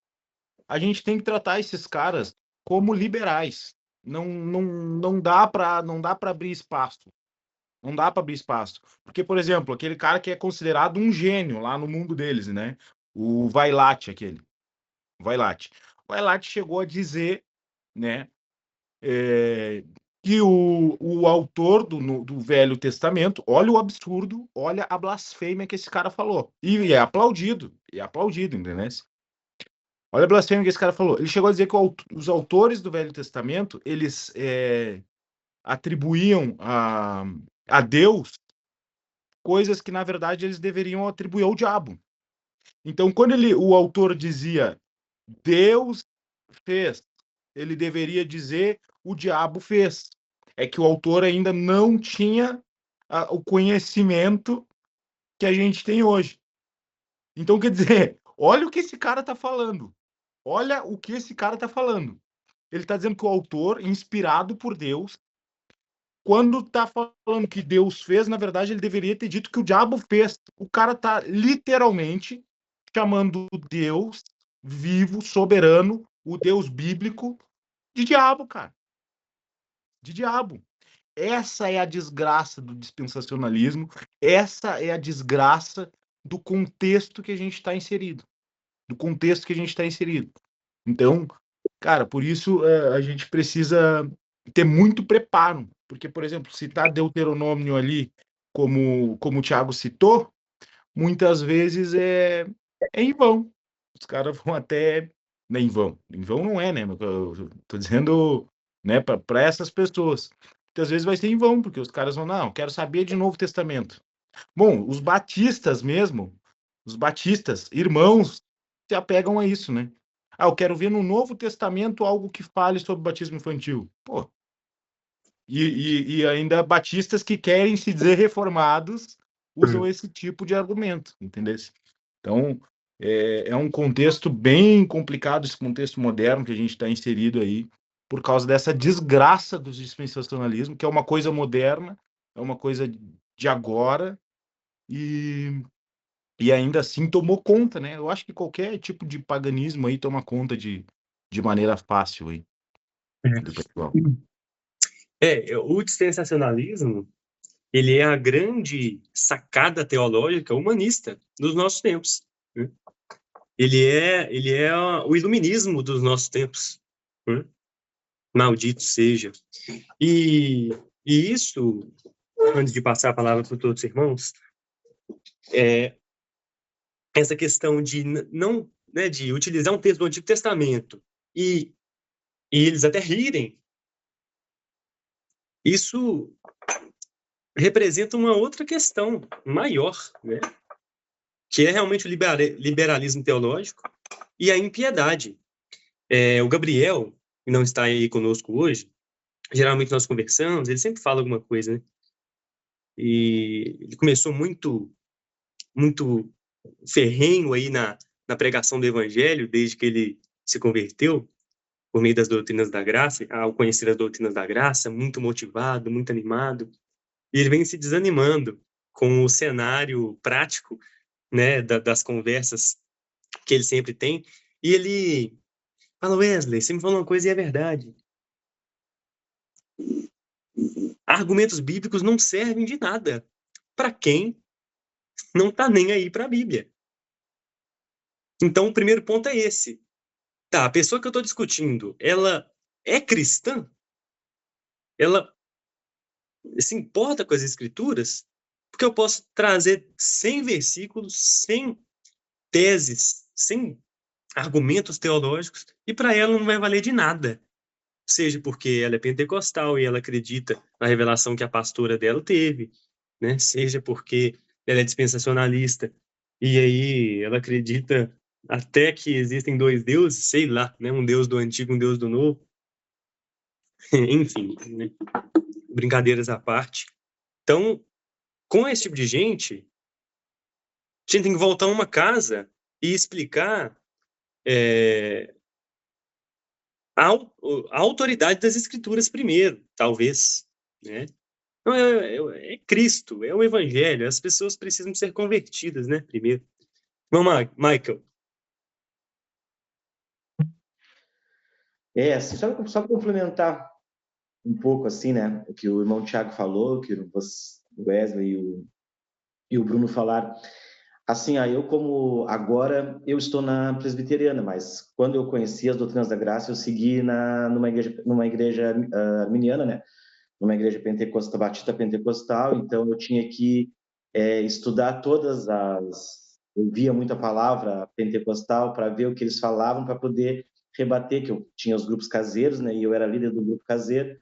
a gente tem que tratar esses caras como liberais. Não dá para abrir espaço. Não dá para abrir espaço. Porque, por exemplo, aquele cara que é considerado um gênio lá no mundo deles, né? O Vailate, aquele. Vailate. O Vailate chegou a dizer, né, que o autor do Velho Testamento, olha o absurdo, olha a blasfêmia que esse cara falou. E é aplaudido, entendeu? Olha a blasfêmia que esse cara falou. Ele chegou a dizer que os autores do Velho Testamento, eles atribuíam a Deus coisas que, na verdade, eles deveriam atribuir ao diabo. Então, quando o autor dizia Deus fez, ele deveria dizer o diabo fez. É que o autor ainda não tinha o conhecimento que a gente tem hoje. Então, quer dizer, olha o que esse cara está falando. Olha o que esse cara está falando. Ele está dizendo que o autor, inspirado por Deus, quando está falando que Deus fez, na verdade, ele deveria ter dito que o diabo fez. O cara está literalmente chamando Deus vivo, soberano, o Deus bíblico, de diabo, cara. De diabo. Essa é a desgraça do dispensacionalismo, essa é a desgraça do contexto que a gente está inserido. Do contexto que a gente está inserido. Então, cara, por isso a gente precisa ter muito preparo. Porque, por exemplo, citar Deuteronômio ali, como o Thiago citou, muitas vezes é em vão. Os caras vão até. Não é em vão. Em vão não é, né? Eu tô dizendo, né, para essas pessoas. Muitas vezes vai ser em vão, porque os caras vão, não, quero saber de Novo Testamento. Bom, os batistas mesmo, os batistas, irmãos, se apegam a isso, né? Ah, eu quero ver no Novo Testamento algo que fale sobre batismo infantil. Pô. E ainda batistas que querem se dizer reformados usam esse tipo de argumento, entendeu? Então, é um contexto bem complicado, esse contexto moderno que a gente está inserido aí, por causa dessa desgraça do dispensacionalismo, que é uma coisa moderna, é uma coisa de agora, e ainda assim tomou conta, né? Eu acho que qualquer tipo de paganismo aí toma conta de maneira fácil aí do pessoal. O dispensacionalismo, ele é a grande sacada teológica humanista dos nossos tempos, né? Ele é o iluminismo dos nossos tempos, né? Maldito seja. E isso, antes de passar a palavra para todos os irmãos, essa questão de não, né, de utilizar um texto do Antigo Testamento e eles até rirem, isso representa uma outra questão maior, né? Que é realmente o liberalismo teológico e a impiedade. O Gabriel, que não está aí conosco hoje, geralmente nós conversamos, ele sempre fala alguma coisa, né? E ele começou muito ferrenho aí na pregação do evangelho, desde que ele se converteu, por meio das doutrinas da graça, ao conhecer as doutrinas da graça, muito motivado, muito animado, e ele vem se desanimando com o cenário prático, né, das conversas que ele sempre tem, e ele fala: Wesley, você me falou uma coisa e é verdade. Argumentos bíblicos não servem de nada para quem não está nem aí para a Bíblia. Então, o primeiro ponto é esse. Tá, a pessoa que eu estou discutindo, ela é cristã? Ela se importa com as escrituras? Porque eu posso trazer 100 versículos, 100 teses, 100 argumentos teológicos, e para ela não vai valer de nada. Seja porque ela é pentecostal e ela acredita na revelação que a pastora dela teve, né? Seja porque ela é dispensacionalista e aí ela acredita até que existem dois deuses, sei lá, né? Um Deus do antigo, um Deus do novo. Enfim, né? Brincadeiras à parte. Então, com esse tipo de gente, a gente tem que voltar a uma casa e explicar a autoridade das escrituras primeiro, talvez, né? Não, é Cristo, é o Evangelho, as pessoas precisam ser convertidas, né, primeiro. Vamos lá, Michael. Assim, só para complementar um pouco, assim, né, o que o irmão Tiago falou, que o Wesley e o Bruno falaram. Assim, eu como agora, eu estou na presbiteriana, mas quando eu conheci as doutrinas da graça, eu segui numa igreja arminiana, né, numa igreja pentecostal, batista pentecostal, então eu tinha que estudar eu via muita palavra pentecostal para ver o que eles falavam, para poder rebater, que eu tinha os grupos caseiros, né, e eu era líder do grupo caseiro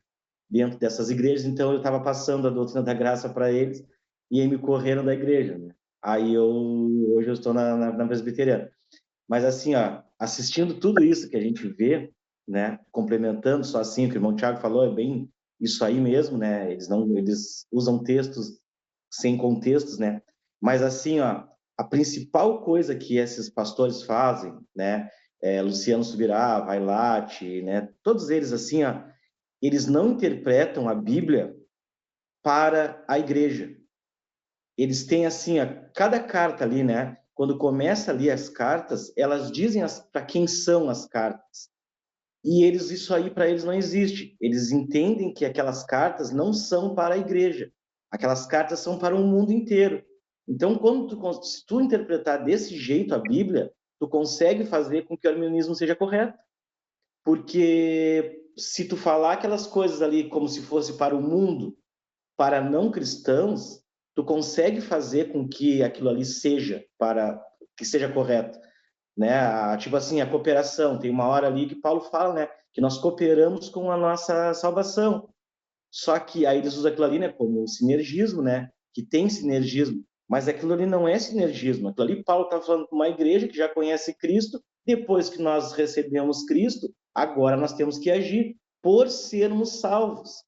dentro dessas igrejas, então eu estava passando a doutrina da graça para eles, e aí me correram da igreja, né. Hoje eu estou na presbiteriana. Mas assim, assistindo tudo isso que a gente vê, né, complementando só assim o que o irmão Tiago falou, é bem isso aí mesmo, né? Eles usam textos sem contextos, né? Mas assim, a principal coisa que esses pastores fazem, né? Luciano Subirá, Vailate, né? Todos eles assim, eles não interpretam a Bíblia para a igreja. Eles têm assim, cada carta ali, né? Quando começa ali as cartas, elas dizem para quem são as cartas. E isso aí para eles não existe. Eles entendem que aquelas cartas não são para a igreja. Aquelas cartas são para o mundo inteiro. Então, se tu interpretar desse jeito a Bíblia, tu consegue fazer com que o arminianismo seja correto. Porque se tu falar aquelas coisas ali como se fosse para o mundo, para não cristãos, tu consegue fazer com que aquilo ali seja correto, né? Tipo assim, a cooperação, tem uma hora ali que Paulo fala, né, que nós cooperamos com a nossa salvação. Só que aí eles usam aquilo ali, né, como sinergismo, né, que tem sinergismo, mas aquilo ali não é sinergismo. Aquilo ali Paulo está falando com uma igreja que já conhece Cristo, depois que nós recebemos Cristo, agora nós temos que agir por sermos salvos.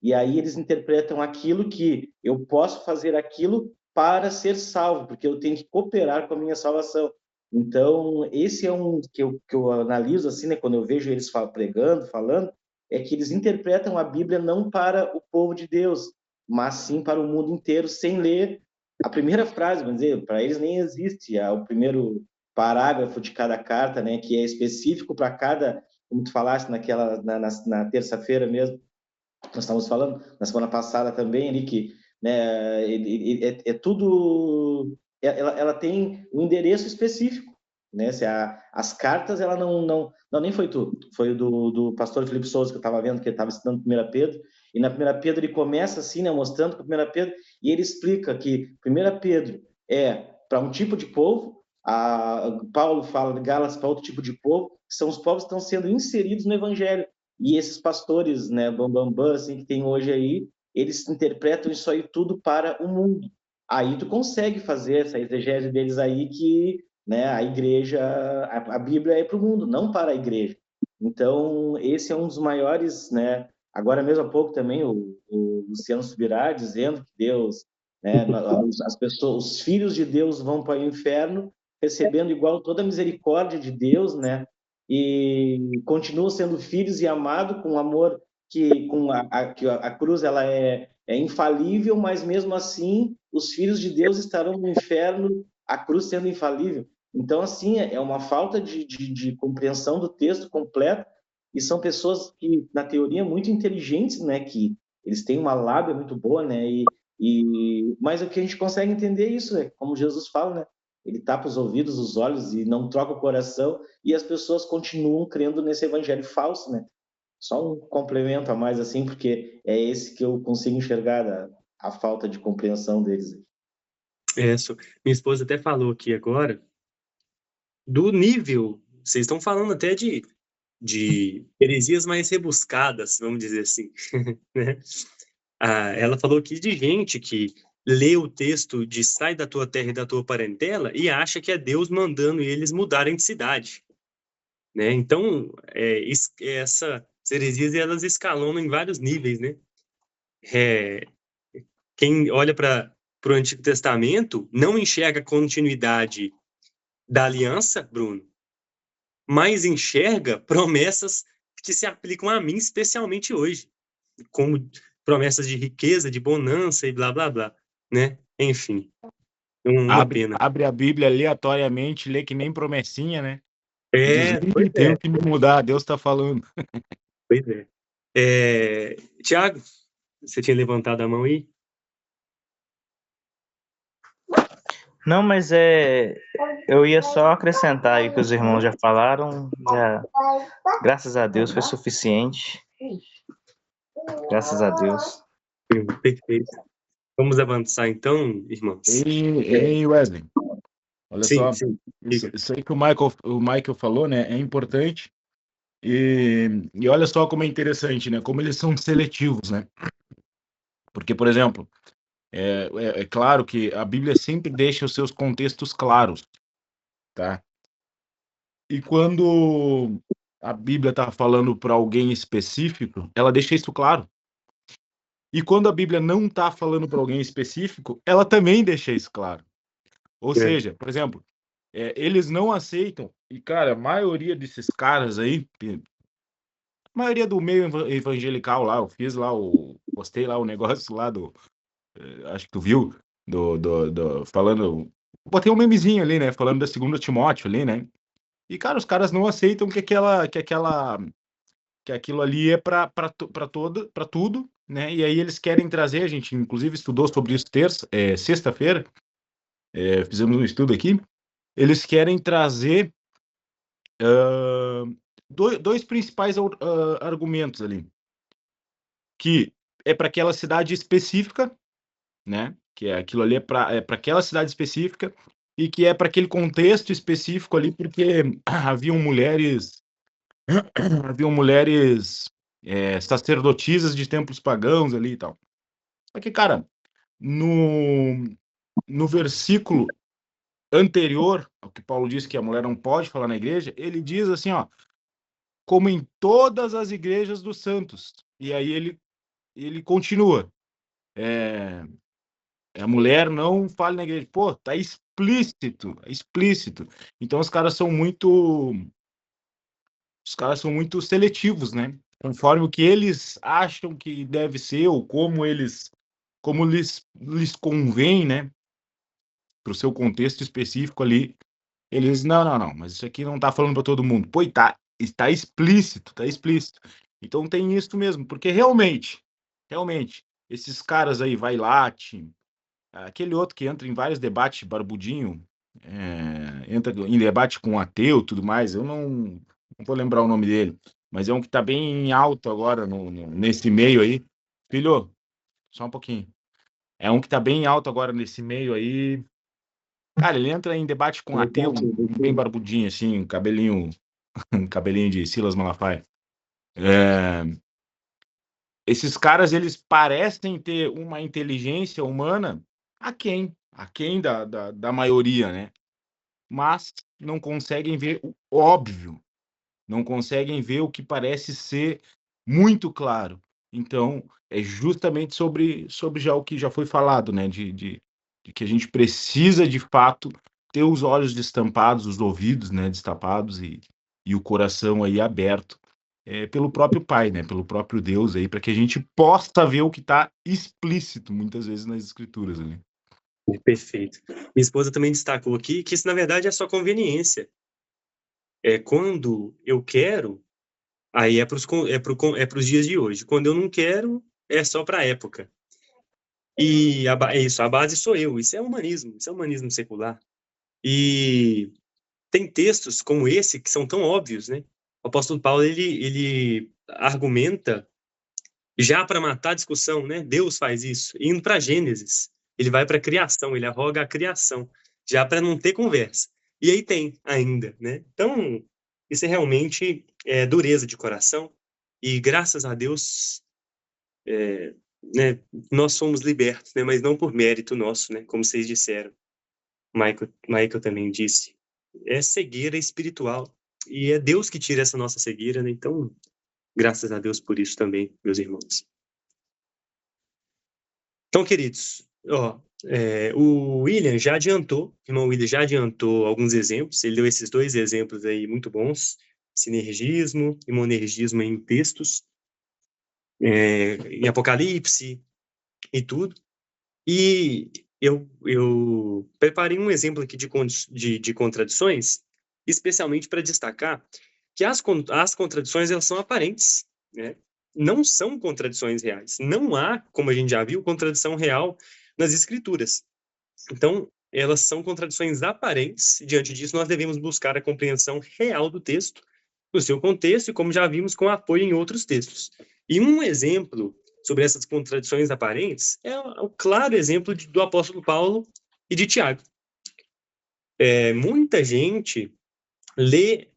E aí eles interpretam aquilo que eu posso fazer aquilo para ser salvo, porque eu tenho que cooperar com a minha salvação. Então, esse é um que eu analiso assim, né, quando eu vejo eles pregando, falando, é que eles interpretam a Bíblia não para o povo de Deus, mas sim para o mundo inteiro, sem ler a primeira frase, vamos dizer, para eles nem existe o primeiro parágrafo de cada carta, né, que é específico para cada, como tu falaste na terça-feira mesmo, nós estávamos falando na semana passada também ali que, né, é tudo, ela tem um endereço específico, né? Se as cartas ela não nem foi tu, foi o do pastor Felipe Souza que eu estava vendo que ele estava estudando 1 Pedro, e na 1 Pedro ele começa assim, né, mostrando que 1 Pedro, e ele explica que 1 Pedro é para um tipo de povo, Paulo fala de Gálatas para outro tipo de povo, que são os povos que estão sendo inseridos no evangelho. E esses pastores, né, bambambam, assim, que tem hoje aí, eles interpretam isso aí tudo para o mundo. Aí tu consegue fazer essa exegese deles aí que, né, a igreja, a Bíblia é para o mundo, não para a igreja. Então, esse é um dos maiores, né, agora mesmo há pouco também o Luciano Subirá dizendo que Deus, né, as pessoas, os filhos de Deus vão para o inferno recebendo igual toda a misericórdia de Deus, né, e continuam sendo filhos e amados com amor que a cruz ela é infalível, mas mesmo assim os filhos de Deus estarão no inferno, a cruz sendo infalível. Então, assim, é uma falta de compreensão do texto completo, e são pessoas que, na teoria, muito inteligentes, né, que eles têm uma lábia muito boa, né, mas o que a gente consegue entender é isso, né, como Jesus fala, né, ele tapa os ouvidos, os olhos e não troca o coração, e as pessoas continuam crendo nesse evangelho falso, né? Só um complemento a mais, assim, porque é esse que eu consigo enxergar a falta de compreensão deles. Minha esposa até falou aqui agora do nível, vocês estão falando até de heresias mais rebuscadas, vamos dizer assim, né? Ela falou aqui de gente que lê o texto de sai da tua terra e da tua parentela e acha que é Deus mandando eles mudarem de cidade, né? Então, essas heresias, elas escalonam em vários níveis, né? Quem olha para o Antigo Testamento não enxerga a continuidade da aliança, Bruno, mas enxerga promessas que se aplicam a mim, especialmente hoje, como promessas de riqueza, de bonança e blá, blá, blá, né? Enfim, uma pena. Abre a Bíblia aleatoriamente, lê que nem promessinha, né? Pois Tem que mudar, Deus está falando. Pois é. Tiago, você tinha levantado a mão aí? Não, mas eu ia só acrescentar aí que os irmãos já falaram, graças a Deus foi suficiente. Graças a Deus. Perfeito. Vamos avançar então, irmãos? Ei, Wesley, olha Sim, só, sim. isso aí que o Michael falou, né, é importante, e olha só como é interessante, né, como eles são seletivos, né, porque, por exemplo, é claro que a Bíblia sempre deixa os seus contextos claros, tá? E quando a Bíblia está falando para alguém específico, ela deixa isso claro. E quando a Bíblia não está falando para alguém específico, ela também deixa isso claro. Ou seja, por exemplo, eles não aceitam, e cara, a maioria desses caras aí, a maioria do meio evangelical lá, postei lá o negócio lá acho que tu viu, falando, botei um memezinho ali, né, falando da 2 Timóteo ali, né, e cara, os caras não aceitam que aquilo ali é para tudo, né, e aí eles querem trazer, a gente inclusive estudou sobre isso sexta-feira, fizemos um estudo aqui, eles querem trazer dois principais argumentos ali, que é para aquela cidade específica, né? Que é aquilo ali é para aquela cidade específica e que é para aquele contexto específico ali, porque haviam mulheres sacerdotisas de templos pagãos ali e tal. Só que, cara, no versículo anterior ao que Paulo disse que a mulher não pode falar na igreja, ele diz assim, ó, como em todas as igrejas dos santos. E aí ele continua. A mulher não fale na igreja. Pô, tá explícito, é explícito. Então os caras são muito seletivos, né? Conforme o que eles acham que deve ser, ou como lhes convém, né? Para o seu contexto específico ali, eles, não, mas isso aqui não tá falando para todo mundo. Pô, e está explícito, tá explícito. Então tem isso mesmo, porque realmente, esses caras aí, Vailate, aquele outro que entra em vários debates, barbudinho, entra em debate com ateu e tudo mais, eu não vou lembrar o nome dele, mas é um que tá bem alto agora nesse meio aí. Filho, só um pouquinho. É um que tá bem alto agora nesse meio aí. Cara, ele entra em debate com ateu, bem barbudinho, assim, cabelinho de Silas Malafaia. Esses caras, eles parecem ter uma inteligência humana aquém da maioria, né? Mas não conseguem ver o óbvio, não conseguem ver o que parece ser muito claro. Então, é justamente sobre já o que já foi falado, né? De que a gente precisa, de fato, ter os olhos destampados, os ouvidos, né, destapados e o coração aí aberto pelo próprio Pai, né? Pelo próprio Deus aí, para que a gente possa ver o que está explícito, muitas vezes, nas Escrituras ali. Perfeito. Minha esposa também destacou aqui que isso, na verdade, é só conveniência. Quando eu quero, aí é para os dias de hoje. Quando eu não quero, é só para a época. E a base sou eu. Isso é humanismo secular. E tem textos como esse que são tão óbvios, né? O apóstolo Paulo, ele argumenta já para matar a discussão, né? Deus faz isso. Indo para Gênesis, ele vai para a criação, ele arroga a criação, já para não ter conversa. E aí tem ainda, né? Então, isso é realmente dureza de coração. E graças a Deus, né, nós somos libertos, né? Mas não por mérito nosso, né? Como vocês disseram. Michael também disse. É cegueira espiritual. E é Deus que tira essa nossa cegueira, né? Então, graças a Deus por isso também, meus irmãos. Então, queridos, o irmão William já adiantou alguns exemplos, ele deu esses 2 exemplos aí muito bons, sinergismo e monergismo em textos, em Apocalipse e tudo. E eu preparei um exemplo aqui de contradições, especialmente para destacar que as contradições, elas são aparentes, né? Não são contradições reais. Não há, como a gente já viu, contradição real nas Escrituras. Então, elas são contradições aparentes. Diante disso, nós devemos buscar a compreensão real do texto, no seu contexto, e como já vimos, com apoio em outros textos. E um exemplo sobre essas contradições aparentes é o claro exemplo do apóstolo Paulo e de Tiago. Muita gente lê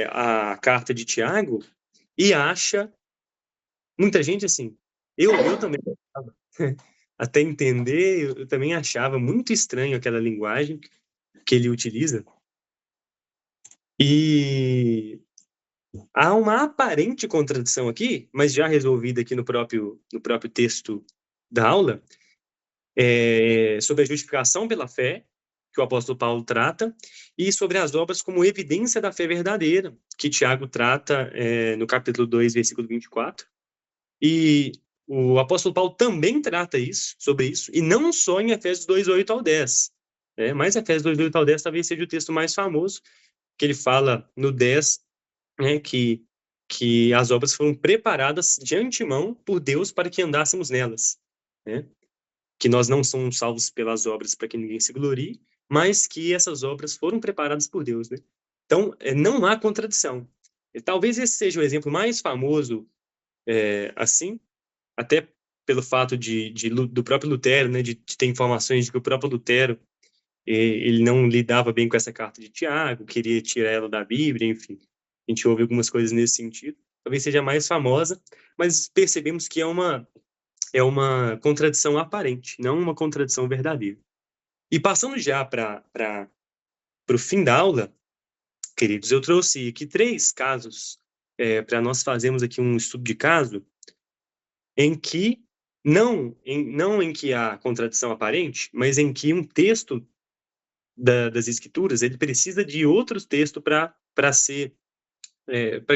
a carta de Tiago e acha, muita gente assim, eu também até entender, eu também achava muito estranho aquela linguagem que ele utiliza, e há uma aparente contradição aqui, mas já resolvida aqui no próprio texto da aula, sobre a justificação pela fé, que o apóstolo Paulo trata, e sobre as obras como evidência da fé verdadeira, que Tiago trata no capítulo 2, versículo 24. E o apóstolo Paulo também trata sobre isso, e não só em Efésios 2, 8 ao 10. Mas Efésios 2, 8 ao 10 talvez seja o texto mais famoso, que ele fala no 10, né, que as obras foram preparadas de antemão por Deus para que andássemos nelas, né? Que nós não somos salvos pelas obras para que ninguém se glorie, mas que essas obras foram preparadas por Deus, né? Então, não há contradição. Talvez esse seja o exemplo mais famoso, assim, até pelo fato do próprio Lutero, né, de ter informações de que o próprio Lutero ele não lidava bem com essa carta de Tiago, queria tirar ela da Bíblia, enfim. A gente ouve algumas coisas nesse sentido. Talvez seja a mais famosa, mas percebemos que é uma contradição aparente, não uma contradição verdadeira. E passando já para o fim da aula, queridos, eu trouxe aqui 3 casos para nós fazermos aqui um estudo de caso em que não em que há contradição aparente, mas em que um texto das Escrituras ele precisa de outro texto para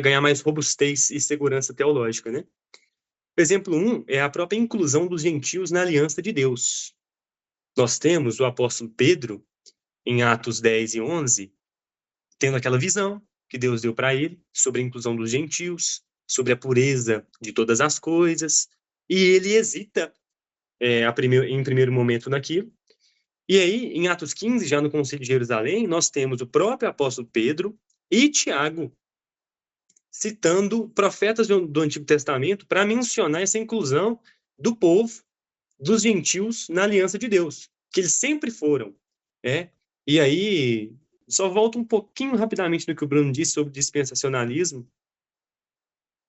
ganhar mais robustez e segurança teológica, né? Exemplo 1 é a própria inclusão dos gentios na aliança de Deus. Nós temos o apóstolo Pedro, em Atos 10 e 11, tendo aquela visão que Deus deu para ele sobre a inclusão dos gentios, sobre a pureza de todas as coisas, e ele hesita em primeiro momento naquilo. E aí, em Atos 15, já no Concílio de Jerusalém, nós temos o próprio apóstolo Pedro e Tiago citando profetas do Antigo Testamento para mencionar essa inclusão do povo, dos gentios, na aliança de Deus, que eles sempre foram. E aí, só volto um pouquinho rapidamente no que o Bruno disse sobre dispensacionalismo.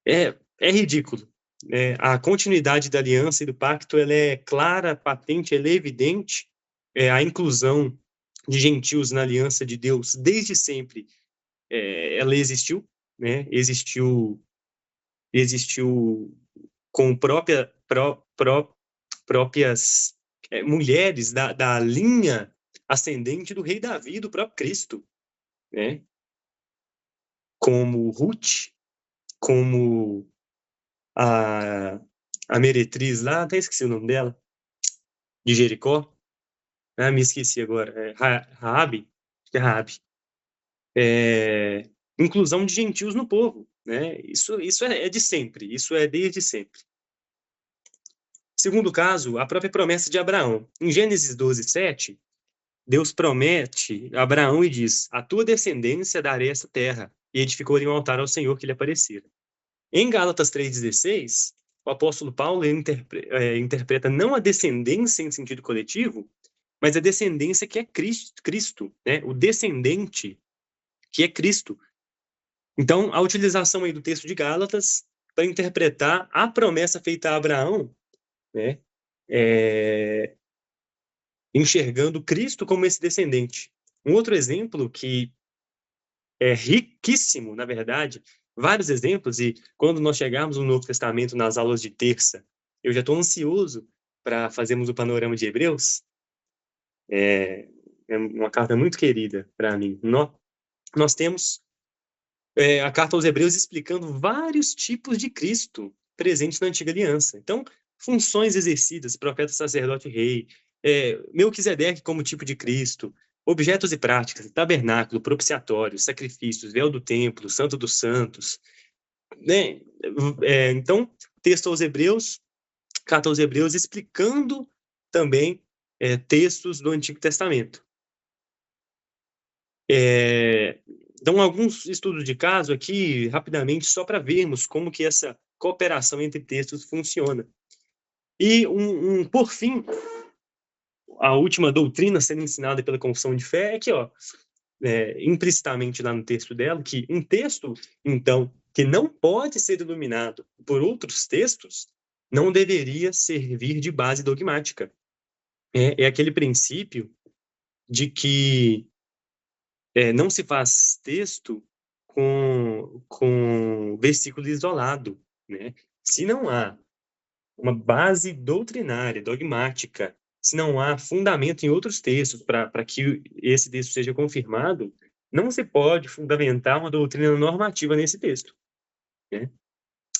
É ridículo. A continuidade da aliança e do pacto ela é clara, patente, ela é evidente. A inclusão de gentios na aliança de Deus, desde sempre, ela existiu, né? Existiu com próprias mulheres da linha ascendente do rei Davi, do próprio Cristo, né? Como Ruth, como a meretriz lá, até esqueci o nome dela, de Jericó, me esqueci agora, Raabe, acho que é Raabe. Inclusão de gentios no povo, né? Isso é de sempre, isso é desde sempre. Segundo caso, a própria promessa de Abraão. Em Gênesis 12, 7, Deus promete a Abraão e diz: a tua descendência darei essa terra, e edificou um altar ao Senhor que lhe aparecera. Em Gálatas 3,16, o apóstolo Paulo interpreta não a descendência em sentido coletivo, mas a descendência que é Cristo, né? O descendente que é Cristo. Então, a utilização aí do texto de Gálatas para interpretar a promessa feita a Abraão, né? Enxergando Cristo como esse descendente. Um outro exemplo que é riquíssimo, na verdade, vários exemplos, e quando nós chegarmos no Novo Testamento, nas aulas de terça, eu já estou ansioso para fazermos o panorama de Hebreus. É uma carta muito querida para mim. Nós temos a carta aos Hebreus explicando vários tipos de Cristo presentes na Antiga Aliança. Então, funções exercidas, profeta, sacerdote, rei, Melquisedeque como tipo de Cristo, objetos e práticas, tabernáculo, propiciatório, sacrifícios, véu do templo, santo dos santos, né? Então, texto aos Hebreus, carta aos Hebreus, explicando também textos do Antigo Testamento. Então, alguns estudos de caso aqui, rapidamente, só para vermos como que essa cooperação entre textos funciona. E, por fim, a última doutrina sendo ensinada pela confissão de fé é que, implicitamente lá no texto dela, que um texto, então, que não pode ser iluminado por outros textos, não deveria servir de base dogmática. É aquele princípio de que não se faz texto com versículo isolado, né? Se não há uma base doutrinária, dogmática, se não há fundamento em outros textos para que esse texto seja confirmado, não se pode fundamentar uma doutrina normativa nesse texto, né?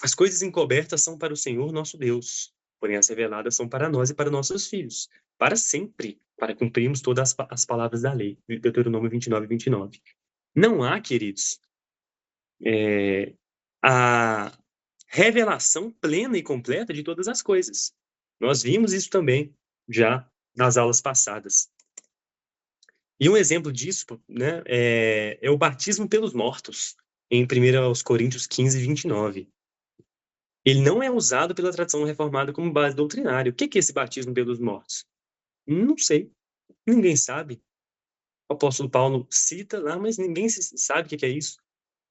As coisas encobertas são para o Senhor nosso Deus, porém as reveladas são para nós e para nossos filhos, para sempre, para cumprirmos todas as palavras da lei. Deuteronômio 29, 29. Não há, queridos, a revelação plena e completa de todas as coisas. Nós vimos isso também já nas aulas passadas. E um exemplo disso, né, é o batismo pelos mortos, em 1 Coríntios 15, 29. Ele não é usado pela tradição reformada como base doutrinária. O que é esse batismo pelos mortos? Não sei. Ninguém sabe. O apóstolo Paulo cita lá, mas ninguém sabe o que é isso.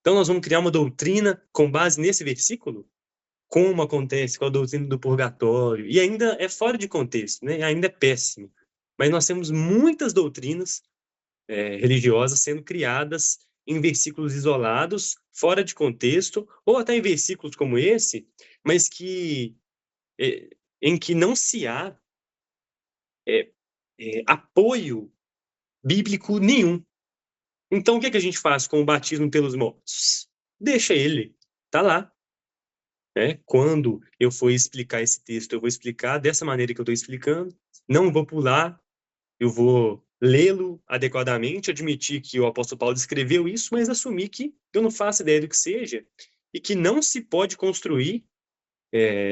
Então nós vamos criar uma doutrina com base nesse versículo? Como acontece com a doutrina do purgatório? E ainda é fora de contexto, né? Ainda é péssimo. Mas nós temos muitas doutrinas religiosas sendo criadas em versículos isolados, fora de contexto, ou até em versículos como esse, mas que em que não se há apoio bíblico nenhum. Então, o que a gente faz com o batismo pelos mortos? Deixa ele, tá lá. Quando eu for explicar esse texto, eu vou explicar dessa maneira que eu estou explicando, não vou pular, eu vou lê-lo adequadamente, admitir que o apóstolo Paulo escreveu isso, mas assumir que eu não faço ideia do que seja e que não se pode construir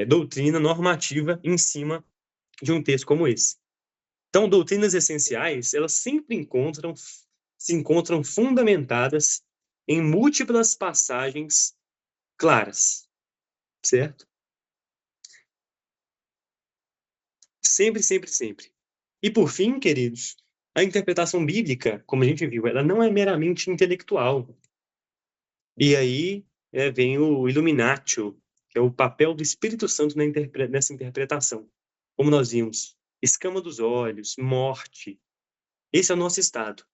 doutrina normativa em cima de um texto como esse. Então, doutrinas essenciais, elas sempre se encontram fundamentadas em múltiplas passagens claras, certo? Sempre, sempre, sempre. E por fim, queridos, a interpretação bíblica, como a gente viu, ela não é meramente intelectual. E aí vem o Illuminatio, que é o papel do Espírito Santo nessa interpretação. Como nós vimos, escama dos olhos, morte. Esse é o nosso estado.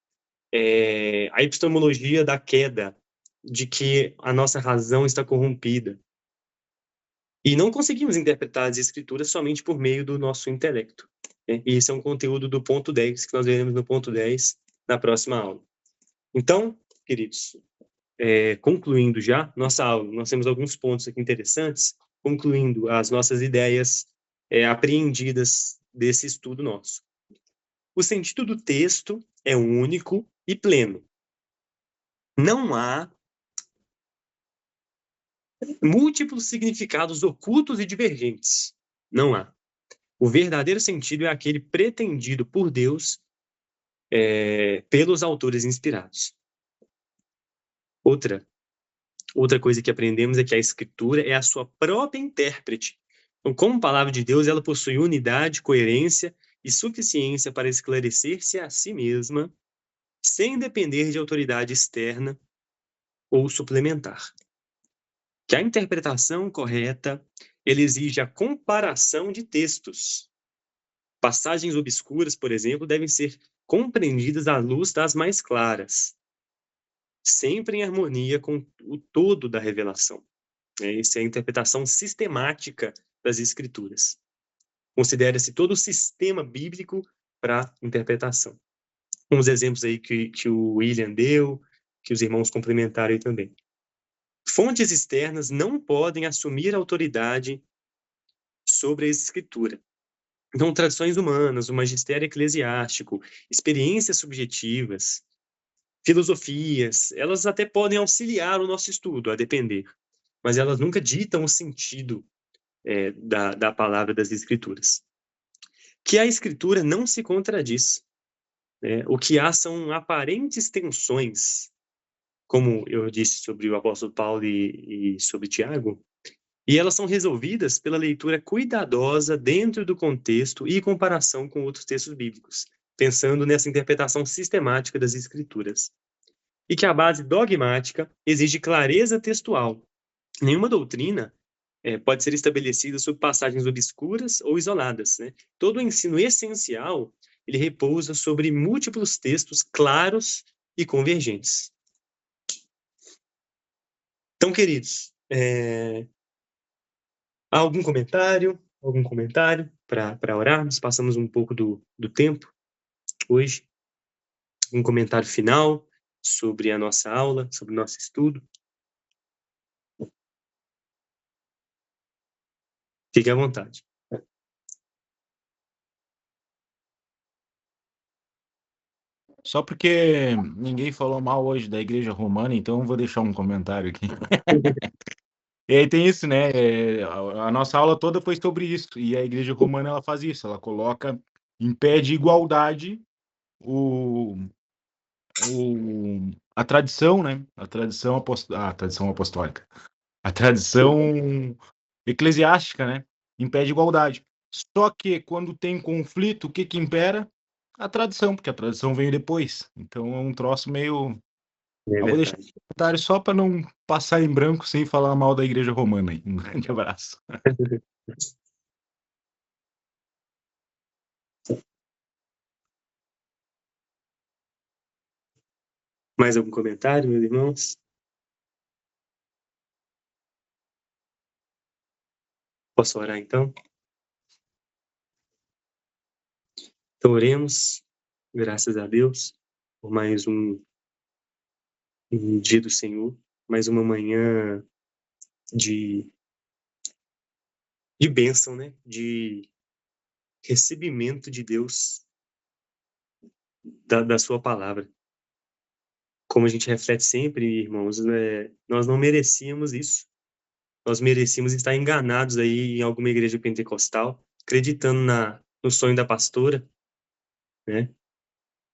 A epistemologia da queda, de que a nossa razão está corrompida. E não conseguimos interpretar as escrituras somente por meio do nosso intelecto. E esse é um conteúdo do ponto 10, que nós veremos no ponto 10, na próxima aula. Então, queridos, concluindo já nossa aula, nós temos alguns pontos aqui interessantes, concluindo as nossas ideias apreendidas desse estudo nosso. O sentido do texto é único e pleno. Não há múltiplos significados ocultos e divergentes. Não há. O verdadeiro sentido é aquele pretendido por Deus pelos autores inspirados. Outra coisa que aprendemos é que a Escritura é a sua própria intérprete. Então, como palavra de Deus, ela possui unidade, coerência e suficiência para esclarecer-se a si mesma, sem depender de autoridade externa ou suplementar. Que a interpretação correta, ele exige a comparação de textos. Passagens obscuras, por exemplo, devem ser compreendidas à luz das mais claras, sempre em harmonia com o todo da revelação. Essa é a interpretação sistemática das Escrituras. Considera-se todo o sistema bíblico para interpretação. Uns exemplos aí que o William deu, que os irmãos complementaram aí também. Fontes externas não podem assumir autoridade sobre a Escritura. Então, tradições humanas, o magistério eclesiástico, experiências subjetivas, filosofias, elas até podem auxiliar o nosso estudo, a depender, mas elas nunca ditam o sentido da palavra das Escrituras. Que a Escritura não se contradiz. O que há são aparentes tensões, como eu disse sobre o apóstolo Paulo e sobre Tiago, e elas são resolvidas pela leitura cuidadosa dentro do contexto e comparação com outros textos bíblicos, pensando nessa interpretação sistemática das Escrituras. E que a base dogmática exige clareza textual. Nenhuma doutrina pode ser estabelecida sobre passagens obscuras ou isoladas. Todo o ensino essencial, ele repousa sobre múltiplos textos claros e convergentes. Então, queridos, há algum comentário para orarmos? Passamos um pouco do tempo hoje. Um comentário final sobre a nossa aula, sobre o nosso estudo. Fique à vontade. Só porque ninguém falou mal hoje da Igreja Romana, então eu vou deixar um comentário aqui. E aí tem isso, né? A nossa aula toda foi sobre isso. E a Igreja Romana, ela faz isso. Ela coloca em pé de igualdade a tradição, né? A tradição apostólica. A tradição eclesiástica, né? Em pé de igualdade. Só que quando tem conflito, o que impera? A tradição, porque a tradição veio depois. Então é um troço meio... Eu vou deixar um comentário só para não passar em branco sem falar mal da Igreja Romana. Aí. Um grande abraço. Mais algum comentário, meus irmãos? Posso orar, então? Então, oremos, graças a Deus, por mais um dia do Senhor, mais uma manhã de bênção, né? De recebimento de Deus, da sua palavra. Como a gente reflete sempre, irmãos, né, nós não merecíamos isso. Nós merecíamos estar enganados aí em alguma igreja pentecostal, acreditando no sonho da pastora, né?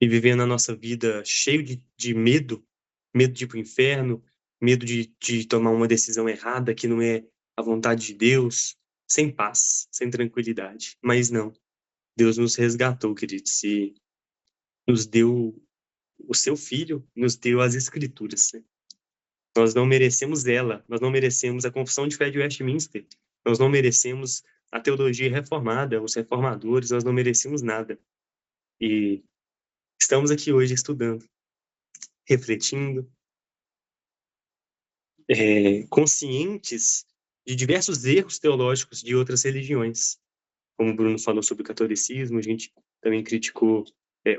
E vivendo a nossa vida cheio de medo, medo de ir para o inferno, medo de tomar uma decisão errada que não é a vontade de Deus, sem paz, sem tranquilidade. Mas não, Deus nos resgatou, queridos, e nos deu o seu Filho, nos deu as Escrituras, né? Nós não merecemos ela, nós não merecemos a Confissão de Fé de Westminster, nós não merecemos a teologia reformada, os reformadores, nós não merecemos nada. E estamos aqui hoje estudando, refletindo, conscientes de diversos erros teológicos de outras religiões. Como o Bruno falou sobre o catolicismo, a gente também criticou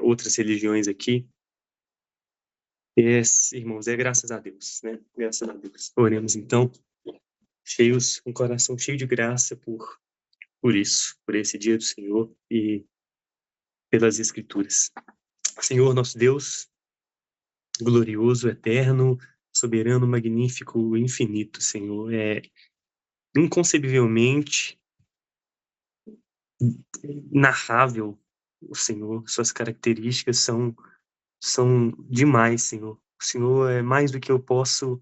outras religiões aqui. Irmãos, graças a Deus, né? Graças a Deus. Oremos então, um coração cheio de graça por isso, por esse dia do Senhor e pelas Escrituras. Senhor, nosso Deus, glorioso, eterno, soberano, magnífico, infinito, Senhor, inconcebivelmente narrável o Senhor, suas características são demais, Senhor. O Senhor é mais do que eu posso,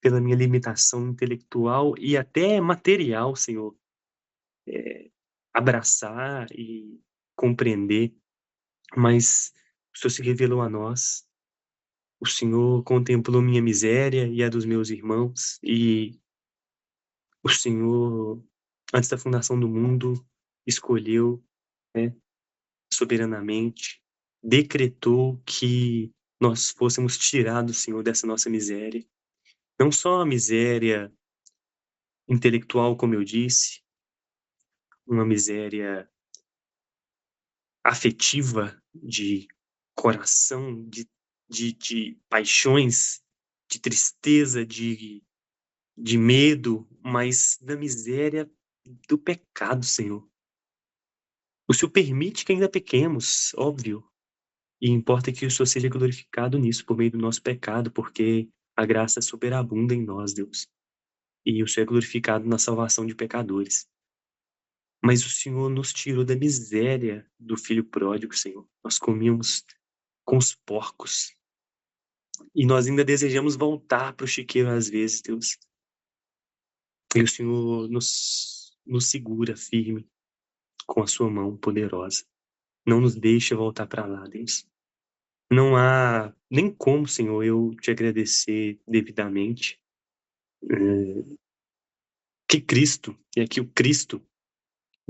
pela minha limitação intelectual e até material, Senhor, abraçar e compreender, mas o Senhor se revelou a nós. O Senhor contemplou minha miséria e a dos meus irmãos, e o Senhor, antes da fundação do mundo, escolheu, né, soberanamente, decretou que nós fôssemos tirados, Senhor, dessa nossa miséria. Não só a miséria intelectual, como eu disse, uma miséria afetiva, de coração, de paixões, de tristeza, de medo, mas da miséria do pecado, Senhor. O Senhor permite que ainda pequemos, óbvio, e importa que o Senhor seja glorificado nisso, por meio do nosso pecado, porque a graça superabunda em nós, Deus. E o Senhor é glorificado na salvação de pecadores. Mas o Senhor nos tirou da miséria do filho pródigo, Senhor. Nós comíamos com os porcos. E nós ainda desejamos voltar para o chiqueiro às vezes, Deus. E o Senhor nos segura firme com a sua mão poderosa. Não nos deixa voltar para lá, Deus. Não há nem como, Senhor, eu te agradecer devidamente que Cristo, e aqui o Cristo,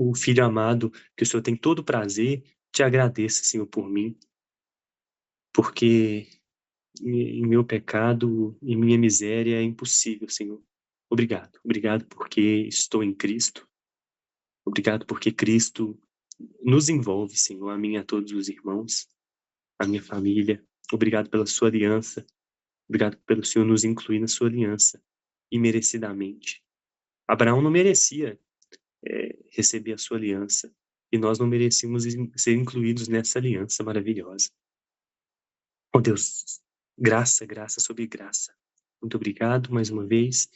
o Filho amado, que o Senhor tem todo o prazer, te agradeça, Senhor, por mim, porque em meu pecado e minha miséria é impossível, Senhor. Obrigado. Obrigado porque estou em Cristo. Obrigado porque Cristo nos envolve, Senhor, a mim e a todos os irmãos, a minha família. Obrigado pela sua aliança. Obrigado pelo Senhor nos incluir na sua aliança, imerecidamente. Abraão não merecia receber a sua aliança, e nós não merecíamos ser incluídos nessa aliança maravilhosa. Oh Deus, graça, graça sobre graça. Muito obrigado mais uma vez.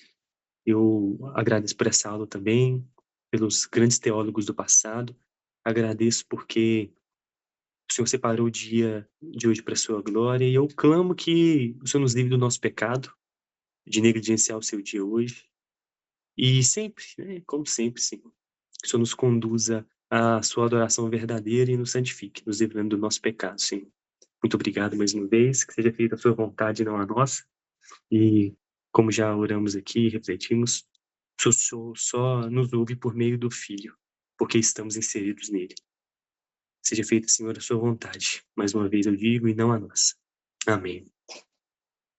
Eu agradeço por essa aula também, pelos grandes teólogos do passado. Agradeço porque o Senhor separou o dia de hoje para a sua glória, e eu clamo que o Senhor nos livre do nosso pecado, de negligenciar o seu dia hoje. E sempre, né, como sempre, Senhor, que o Senhor nos conduza à sua adoração verdadeira e nos santifique, nos livrando do nosso pecado, Senhor. Muito obrigado mais uma vez, que seja feita a sua vontade e não a nossa. E como já oramos aqui e refletimos, o Senhor só nos ouve por meio do Filho, porque estamos inseridos nele. Seja feita, Senhor, a sua vontade. Mais uma vez eu digo, e não a nossa. Amém.